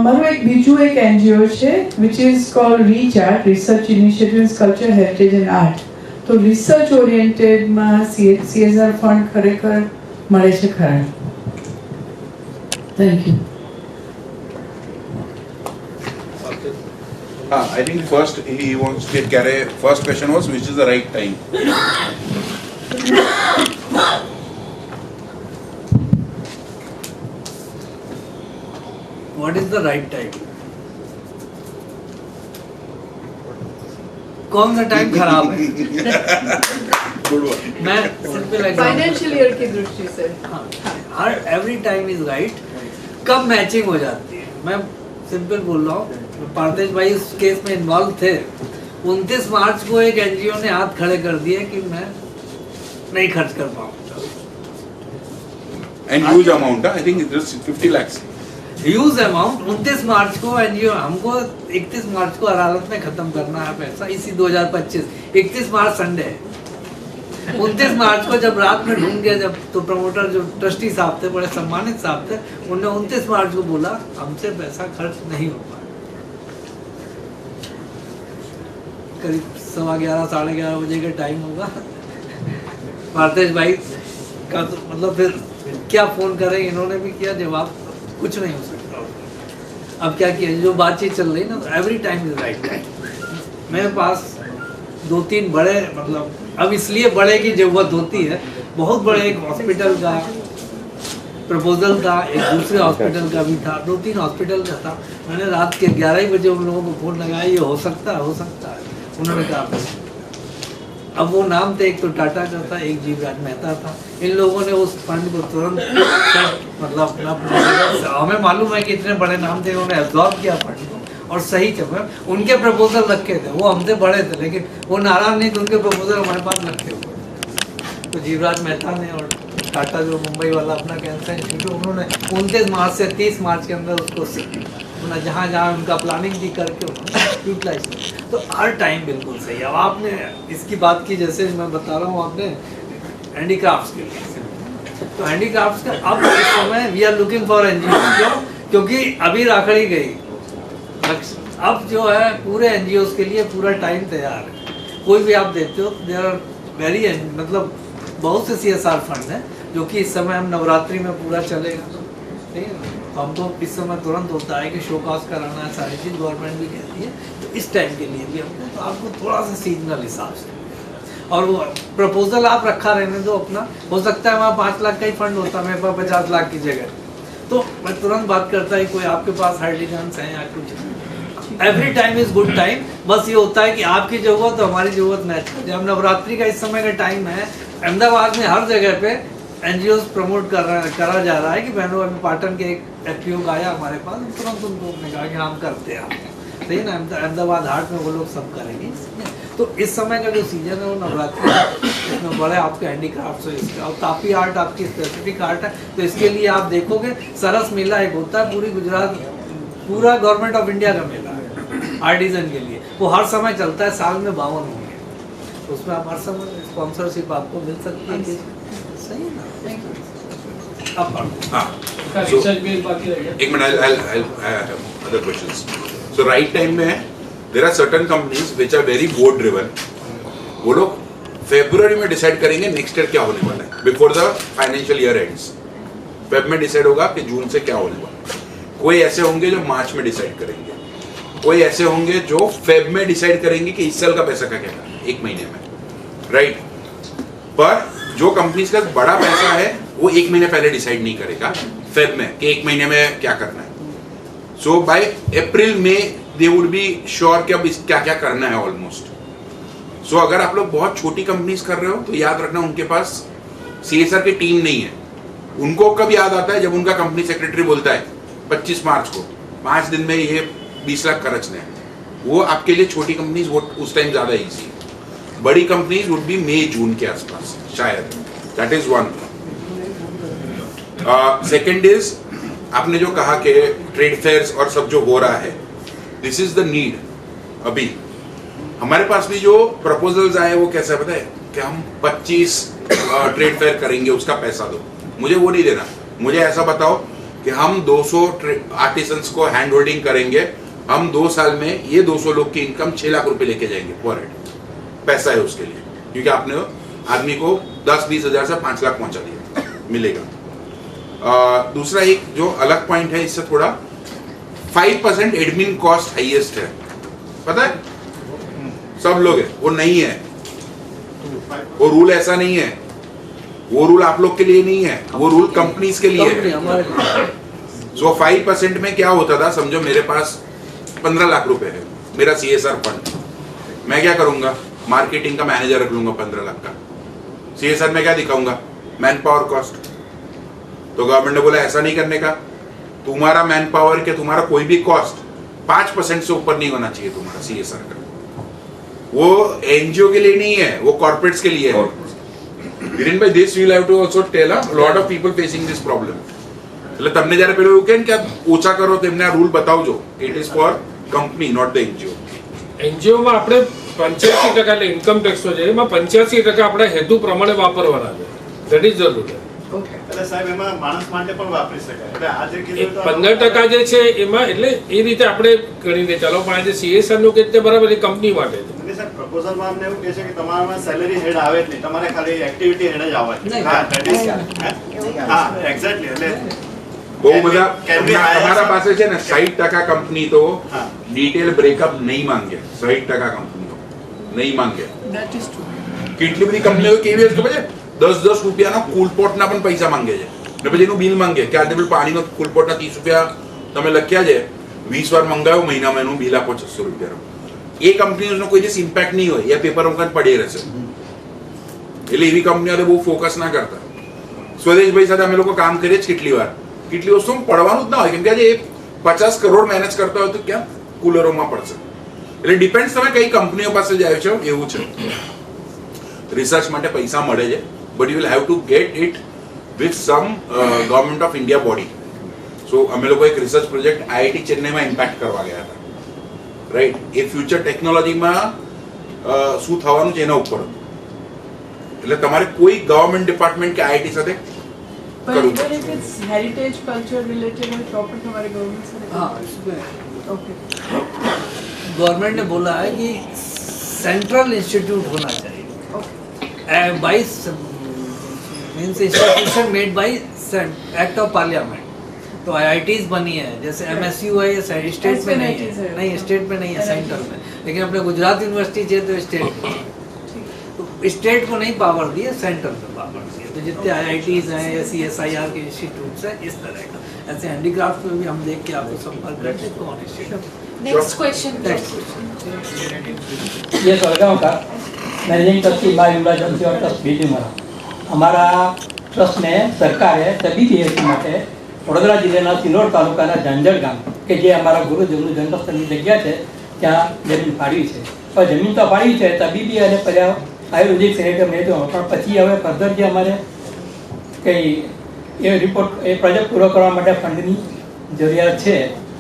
મારું બીજું એક NGO છે which is called Richart, research initiatives culture heritage and art. તો રિસર્ચ ઓરિએન્ટેડમાં CSR ફંડ ખરેખર મળે છે ખરા? Thank you. I think first he wants to carry. First question was which is the right time. What is the right time? कौन सा टाइम खराब है? Good one. मैं सिंपल फाइनेंशियल ईयर की दृष्टि से हर एवरी टाइम इज राइट. कब मैचिंग हो जाती है? मैं सिंपल बोल रहा हूँ. पार्थेश भाई इस केस में इन्वॉल्व थे. 29 मार्च को एक NGO ने हाथ खड़े कर दिए कि मैं नहीं खर्च कर पाऊंगा. And huge amount. I think it was 50 lakhs. Huge amount. 29 मार्च को NGO हमको 31 मार्च को अदालत में खत्म करना है पैसा इसी 2025. 31 मार्च संडे है. 29 मार्च को जब रात में ढूंढ गया, जब तो प्रमोटर जो ट्रस्टी साहब थे, बड़े सम्मानित साहब थे, उन्होंने 29 मार्च को बोला हमसे पैसा खर्च नहीं हो पाया. करीब 11:15 साढ़े 11 बजे का टाइम होगा. पार्थेश भाई का तो मतलब फिर क्या फोन करें, इन्होंने भी किया, जवाब कुछ नहीं हो सकता. अब क्या किया, जो बातचीत चल रही ना, every time is right time. मेरे पास 2-3 बड़े, मतलब अब इसलिए बड़े की जरूरत होती है. बहुत बड़े एक हॉस्पिटल का प्रपोजल था, एक दूसरे हॉस्पिटल का भी था, 2-3 हॉस्पिटल का था. मैंने रात के 11 बजे उन लोगों को फोन लगाया, ये हो सकता है, हो सकता है. उन्होंने कहा अब वो नाम थे, एक तो टाटा का था, एक जीवराज मेहता था. इन लोगों ने उस फंड को तुरंत मतलब हमें मालूम है कि इतने बड़े नाम थे, उन्होंने एब्जॉर्ब किया फंड को और सही चले. उनके प्रपोजल रखे थे, वो हमसे बड़े थे, लेकिन वो नाराज नहीं थे, उनके प्रपोजल हमारे पास रखे हुए. तो जीवराज मेहता ने और टाटा जो मुंबई वाला अपना कैंसर इंस्टीट्यूट, उन्होंने 29 मार्च से 30 मार्च के अंदर उसको अपना जहाँ जहाँ उनका प्लानिंग भी करके यूटिलाइज. तो हर टाइम बिल्कुल सही. अब आपने इसकी बात की, जैसे मैं बता रहा हूँ आपने हैंडीक्राफ्ट्स के लिए, तो हैंडीक्राफ्ट्स का अब इस समय we are looking for NGO. क्यों? क्योंकि अभी राखड़ी गई, अब जो है पूरे NGOs के लिए पूरा टाइम तैयार है. कोई भी आप देते हो, देयर आर वेरी, मतलब बहुत से CSR फंड हैं जो कि इस समय हम नवरात्रि में पूरा चलेगा. ठीक है, तो हम तो इस समय तुरंत होता है कि शो कास्ट कराना है, सारी चीज़ गवर्नमेंट भी कहती है. तो इस टाइम के लिए भी हमको, तो आपको थोड़ा सा सीजनल हिसाब से, और वो प्रपोजल आप रखा रहने दो अपना. हो सकता है वहाँ 5 लाख का ही फंड होता है, मेरे पास 50 लाख की जगह, तो मैं तुरंत बात करता है कोई आपके पास हार्डिगन्स हैं या कुछ every time is good time. बस ये होता है कि आपकी जरूरत और हमारी जरूरत मैच करती है। हम नवरात्रि का इस समय का टाइम है, अहमदाबाद में हर जगह पे एनजीओ प्रमोट करा जा रहा है कि बहनों अभी पाटन के एक एफपीओ आया हमारे पास, तुरंत उनको कहा कि हम करते हैं, सही ना, अहमदाबाद हाट में वो लोग सब करेंगे। तो इस समय का जो सीजन है वो नवरात्रि है, इसमें बड़े आपके हैंडीक्राफ्ट हो इसके, और तापी आर्ट आपकी स्पेसिफिक आर्ट है। तो इसके लिए आप देखोगे सरस मेला एक होता है, पूरी गुजरात, पूरा गवर्नमेंट ऑफ इंडिया का मेला है आर्टिजन के लिए, वो हर समय चलता है, साल में 52 होंगे, तो उसमें आप हर समय स्पॉन्सरशिप आपको मिल सकती है। सही है ना? एक minute, other questions. So right time में there are certain companies which are very board driven. वो लोग फरवरी में डिसाइड करेंगे नेक्स्ट ईयर क्या होने वाला है, before the financial year ends. Feb में डिसाइड होगा कि जून से क्या होने वाला है। कोई ऐसे होंगे जो मार्च में डिसाइड करेंगे, कोई ऐसे होंगे जो फेब में डिसाइड करेंगे कि इस साल का पैसा का क्या करना है, एक महीने में, राइट। पर जो कंपनीज का बड़ा पैसा है वो एक महीने पहले डिसाइड नहीं करेगा फेब में कि एक महीने में क्या करना है। सो बाय अप्रैल में दे वुड बी श्योर कि अब क्या क्या करना है ऑलमोस्ट। सो अगर आप लोग बहुत छोटी कंपनीज कर रहे हो तो याद रखना उनके पास सीएसआर की टीम नहीं है। उनको कब याद आता है, जब उनका कंपनी सेक्रेटरी बोलता है 25 मार्च को 5 दिन में ये 20 लाख खर्चने हैं। वो आपके लिए छोटी कंपनीज वो उस टाइम ज्यादा इजी है। बड़ी कंपनीज वुड बी मई जून के आसपास शायद। That is one. Second is, आपने जो कहा कि ट्रेड फेयर्स और सब जो हो रहा है, दिस इज द नीड। अभी हमारे पास भी जो प्रपोजल्स आए वो कैसा पता है कि हम 25 ट्रेड फेयर करेंगे, उसका पैसा दो। मुझे वो नहीं देना, मुझे ऐसा बताओ कि हम 200 आर्टिसंस को हैंड होल्डिंग करेंगे, हम 2 साल में ये 200 लोग की इनकम 6 लाख रुपए लेके जाएंगे पर हेड। पैसा है उसके लिए, क्योंकि आपने आदमी को 10-20 हजार से 5 लाख पहुंचा दिया, मिलेगा। दूसरा एक जो अलग पॉइंट है इससे थोड़ा, 5% एडमिन कॉस्ट हाईएस्ट है, पता है सब लोग है, वो नहीं है, वो रूल ऐसा नहीं है, वो रूल आप लोग के लिए नहीं है, वो रूल कंपनीज के लिए है। सो 5% में क्या होता था, समझो मेरे पास 15 लाख रुपए है, मेरा सीएसआर फंड, मैं क्या करूंगा, मार्केटिंग का मैनेजर रख लूंगा 15 लाख का। सीएसआर में क्या दिखाऊंगा, मैन पावर कॉस्ट। तो गवर्नमेंट ने बोला ऐसा नहीं करने का, तुम्हारा मैन पावर के तुम्हारा कोई भी कॉस्ट 5% से ऊपर नहीं होना चाहिए तुम्हारा सीएसआर का। वो एनजीओ के लिए नहीं है, वो कॉर्पोरेट्स के लिए है। Within by this, you will have to also tell a lot of people facing this problem. એટલે તમને જ્યારે પેલું એવું કહે ને કે ઓછા કરો તો એમને આ રૂલ બતાવજો. It is for company, not the NGO. NGO માં આપણે 85% એટલે ઇન્કમ ટેક્સ નો છે, એમાં 85% આપણે હેતુ પ્રમાણે વાપરવાના છે. That is the rule. એટલે સાહેબ એમાં માણસ માટે પણ વાપરી શકાય. એટલે આ જે કીધું તો 15% જે છે એમાં, એટલે એ રીતે આપણે ગણીને ચાલો, પણ આજે CSR નું કે તે બરાબર એ કંપની માટે છે. સર પ્રપોઝલમાં અમને એવું કહે છે કે તમારામાં સેલેરી હેડ આવે જ નહીં, તમારે ખાલી એક્ટિવિટી હેડ જ આવે. હા ધેટ ઇઝ, હા એક્ઝેક્ટલી. એટલે બહુ બધા તમારા પાસે છે ને 60% કંપની તો ડિટેલ બ્રેકઅપ નહીં માંગે. 60% કંપનીઓ નહીં માંગે. કેટલી બધી કંપનીઓ કેવી છે ખબર છે, 10-10 રૂપિયાનો કુલપોટના પણ પૈસા માંગે છે, ને પછી એનું બિલ માંગે કે આજે પેલું પાણીનો કુલપોટના 30 રૂપિયા તમે લખ્યા છે, 20 વાર મંગાવ્યો, મહિનામાં એનું બિલ આપો 600 રૂપિયાનું. એ કંપનીનો કોઈ દિવસ ઇમ્પેક્ટ નહીં હોય, એ પેપર વખત પડી રહેશે. એટલે એવી કંપનીઓ બહુ ફોકસ ના કરતા. સ્વદેશભાઈ સાથે અમે લોકો કામ કરીએ જ કેટલી વાર, કેટલી વસ્તુ પડવાનું જ ના હોય, કેમ કે આજે 50 કરોડ મેનેજ કરતા હોય તો ક્યાં કુલરોમાં પડશે. એટલે ડિપેન્ડ તમે કઈ કંપનીઓ પાસે જાય છો, એવું છે. રિસર્ચ માટે પૈસા મળે છે, but you will have to get it with some government of India body. So અમે લોકો એક રિસર્ચ પ્રોજેક્ટ આઈઆઈટી ચેન્નઈમાં ઇમ્પેક્ટ કરવા ગયા હતા, રાઈટ. એ ફ્યુચર ટેકનોલોજીમાં શું થવાનું છે એના ઉપર. એટલે તમારે કોઈ ગવર્નમેન્ટ ડિપાર્ટમેન્ટ કે આઈઆઈટી સાથે કરવું પડે. हेरिटेज कल्चर रिलेटेड है तो अपन हमारे गवर्नमेंट से हाँ, इसमें गवर्नमेंट ने बोला है कि सेंट्रल इंस्टीट्यूट होना चाहिए, by means institution made by act of parliament. तो आईआईटीज बनी है, जैसे एमएसयू है, ये स्टेट में नहीं है, नहीं स्टेट में नहीं है, सेंटर में. लेकिन अपने गुजरात यूनिवर्सिटी है तो स्टेट में, तो स्टेट को नहीं पावर दी है, सेंटर में पावर दी है. तो जितने आईआईटीज हैं या CSIR के इंस्टीट्यूट्स हैं, इस तरह का. ऐसे हैंडीक्राफ्ट में भी हम देख के आपको संपर्क करते हैं कौन इंस्टीट्यूट Next question. ये सलगांव का मैनेजिंग ट्रस्टी बाय युवा जनसेवा ट्रस्ट બીલીમોરા અમારા ટ્રસ્ટને સરકારે તબીબી હેતુ માટે વડોદરા જિલ્લાના સિનોર તાલુકાના ઝાંઝર ગામ કે જે અમારા ગુરુજીનું જન્મસ્થળની જગ્યા છે ત્યાં જમીન ફાળવી છે. પણ જમીન તો ફાળવી છે તબીબી અને આયુર્વેદિક સેનેટરી મેળવ્યો, પણ પછી હવે ફર્ધર જે અમારે કંઈ એ રિપોર્ટ એ પ્રોજેક્ટ પૂરો કરવા માટે ફંડની જરૂરિયાત છે,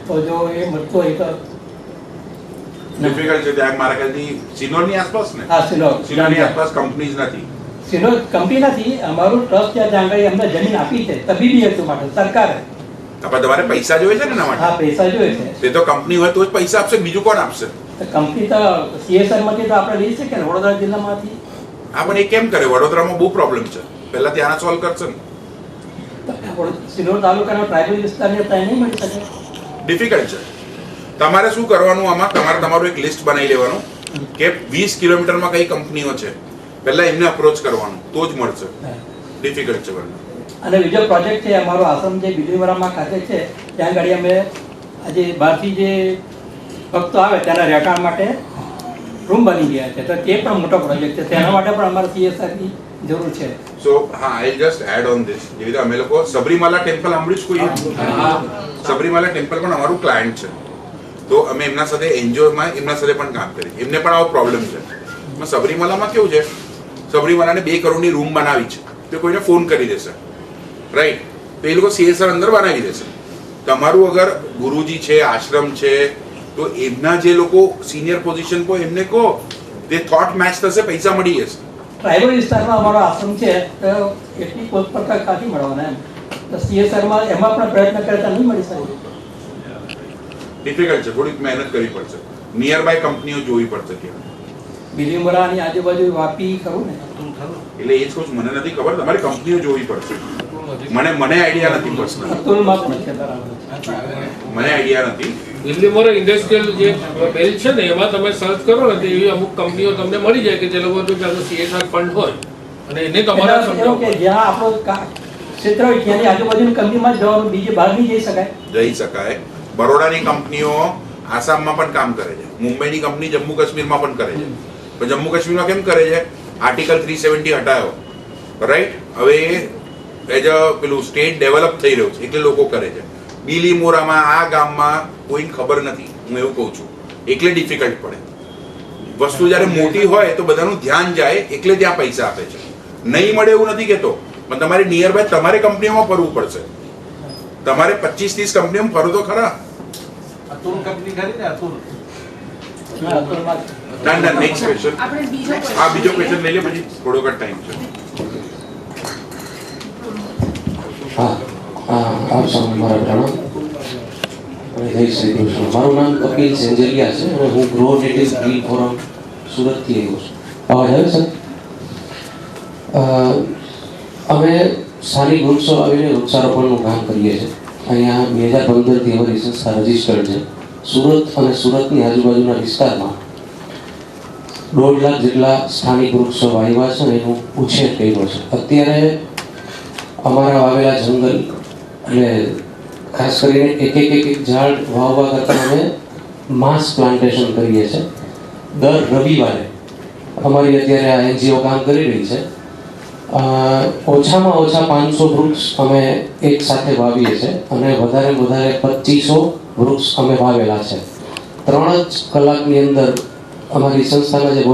તો જો એ મળતો હોય તો ડિફિકલ્ટ છે. ત્યાં મારા ખ્યાલથી સિનોરની આસપાસ ને હા સિનોરની આસપાસ કંપનીઝ નથી. સિનોર કંપની નથી, અમારું ટ્રસ્ટ ત્યાં જાણકારી અમને જમીન આપી છે તબીબી હેતુ માટે સરકારે. આપણે તમારે પૈસા જોઈએ છે ને એના માટે? હા, પૈસા જોઈએ છે. તે તો કંપની હોય તો જ પૈસા આપશે, બીજું કોણ આપશે? કંપની તો CSR માંથી તો આપણે લઈ શકીએ ને વડોદરા જિલ્લામાંથી. હા, પણ એ કેમ કરે? વડોદરામાં બહુ પ્રોબ્લેમ છે, પહેલા ત્યાં સોલ્વ કરશે ને. સિનોર તાલુકાનો ટ્રાઇબલ વિસ્તારને ત્યાં નહીં મળી શકે. ડિફિકલ્ટ છે. તમારે શું કરવાનું આમાં? તમારે તમારું એક લિસ્ટ બનાવી લેવાનું કે 20 કિલોમીટરમાં કઈ કંપનીઓ છે, પહેલા એમને અપ્રોચ કરવાનું, તો જ મળશે. ડિફિકલ્ટ છે બંને. અને બીજો પ્રોજેક્ટ છે અમારો આશ્રમ જે બીલીમોરામાં ખાતે છે, ત્યાં આગળ અમે આજે બહારથી જે ભક્તો આવે તેના રહેઠાણ માટે રૂમ બની ગયા છે, તો તે પણ મોટો પ્રોજેક્ટ છે, તેના માટે પણ અમારે CSRની જરૂર છે. સો હા, I just add on this. જેવી રીતે અમે લોકો સબરીમાલા ટેમ્પલ સાંભળ્યું છે કોઈએ? સબરીમાલા ટેમ્પલ પણ અમારું ક્લાયન્ટ છે, તો અમે એમના સાથે એનજીઓમાં એમના સાથે પણ કામ કરીએ. એમને પણ આવો પ્રોબ્લેમ છે. સબરીમાલામાં કેવું છે, સબરીમાલાને 2 કરોડની રૂમ બનાવી છે, તો કોઈને ફોન કરી દેશે, રાઈટ? તો એ લોકો CSR અંદર બનાવી દેશે. તમારું અગર ગુરુજી છે, આશ્રમ છે, તો એમના જે લોકો સિનિયર પોઝિશન પર એમને કહો, તે થોટ મેચ થશે, પૈસા મળી જશે. ટ્રાઇબલ વિસ્તારમાં અમારો આશ્રમ છે, તો એટલી પોતપરતા કાથી મળવાના એમ, તો CSRમાં એમાં પણ પ્રયત્ન કરતા નહીં મળી શકે. ડિફિકલ્ટ છે, થોડીક મહેનત કરવી પડશે, નિયર બાય કંપનીઓ જોવી પડશે ત્યાં. બીલીમોરાની આજુબાજુ વાપી ખરું ને, એટલે એ જ કહું છું, મને નથી ખબર, તમારી કંપનીઓ જોવી પડશે. મને આઈડિયા નથી પર્સનલ, અતુલમાં પણ છે બરાબર. મને આઈડિયા નથી. દિલ્હીમાં ઇન્ડસ્ટ્રીયલ જે બેલ છે ને એમાં તમે સર્ચ કરો ને તો એવી અમુક કંપનીઓ તમને મળી જાય કે જે લોકો CSR ફંડ હોય અને એને તમારા એવું કે જ્યાં આપણો ક્ષેત્ર હોય ત્યાંની આજુબાજુની કંપનીમાં જ જવાનું, બીજે બહાર નહીં જઈ શકાય. જઈ શકાય. બરોડાની કંપનીઓ આસામમાં પણ કામ કરે છે, મુંબઈની કંપની જમ્મુ કાશ્મીરમાં પણ કરે છે. પણ જમ્મુ કાશ્મીરમાં કેમ કરે છે? આર્ટિકલ 370 હટાયો, રાઈટ? હવે એઝ અ પેલું સ્ટેટ ડેવલપ થઈ રહ્યું છે એટલે લોકો કરે છે. બીલીમોરામાં આ ગામમાં કોઈને ખબર નથી, હું એવું કહું છું, એટલે ડિફિકલ્ટ પડે. વસ્તુ જ્યારે મોટી હોય તો બધાનું ધ્યાન જાય, એટલે ત્યાં પૈસા આપે છે. નહીં મળે એવું નથી કહેતો, પણ તમારે નિયર બાય તમારે કંપનીઓમાં ફરવું પડશે. તમારે 25-30 કંપનીઓમાં ફરો તો ખરા. અતુલ કંપની ખરી ને, અતુલ. ના, નેક્સ્ટ ક્વેશ્ચન. હા, બીજો ક્વેશ્ચન લઈ લે, પછી થોડોક જ ટાઈમ છે. મારું નામ કપિલ સેન્જલિયા છે અને હું ગ્રો નેટિવ ગ્રીન ફોરમ સુરતથી આવ્યો છું. અવાજ આવે છે? અમે સ્થાનિક વૃક્ષો આવીને વૃક્ષારોપણનું કામ કરીએ છીએ. અહીંયા 2015થી અમારી સંસ્થા રજીસ્ટર્ડ છે. સુરત અને સુરતની આજુબાજુના વિસ્તારમાં 1.5 લાખ જેટલા સ્થાનિક વૃક્ષો વાવ્યા છે અને એનું ઉછેર કર્યો છે. અત્યારે અમારા વાવેલા જંગલ એટલે ખાસ કરીને એક ઝાડ વાવવા કરતાં અમે માસ પ્લાન્ટેશન કરીએ છીએ. દર રવિવારે અમારી અત્યારે આ NGO કામ કરી રહી છે. ઓછામાં ઓછા 500 વૃક્ષ અમે એક સાથે વાવીએ છીએ અને વધારે 2500 વૃક્ષ અમે વાવેલા છે. 3 જ કલાકની અંદર અમારી સંસ્થાના જે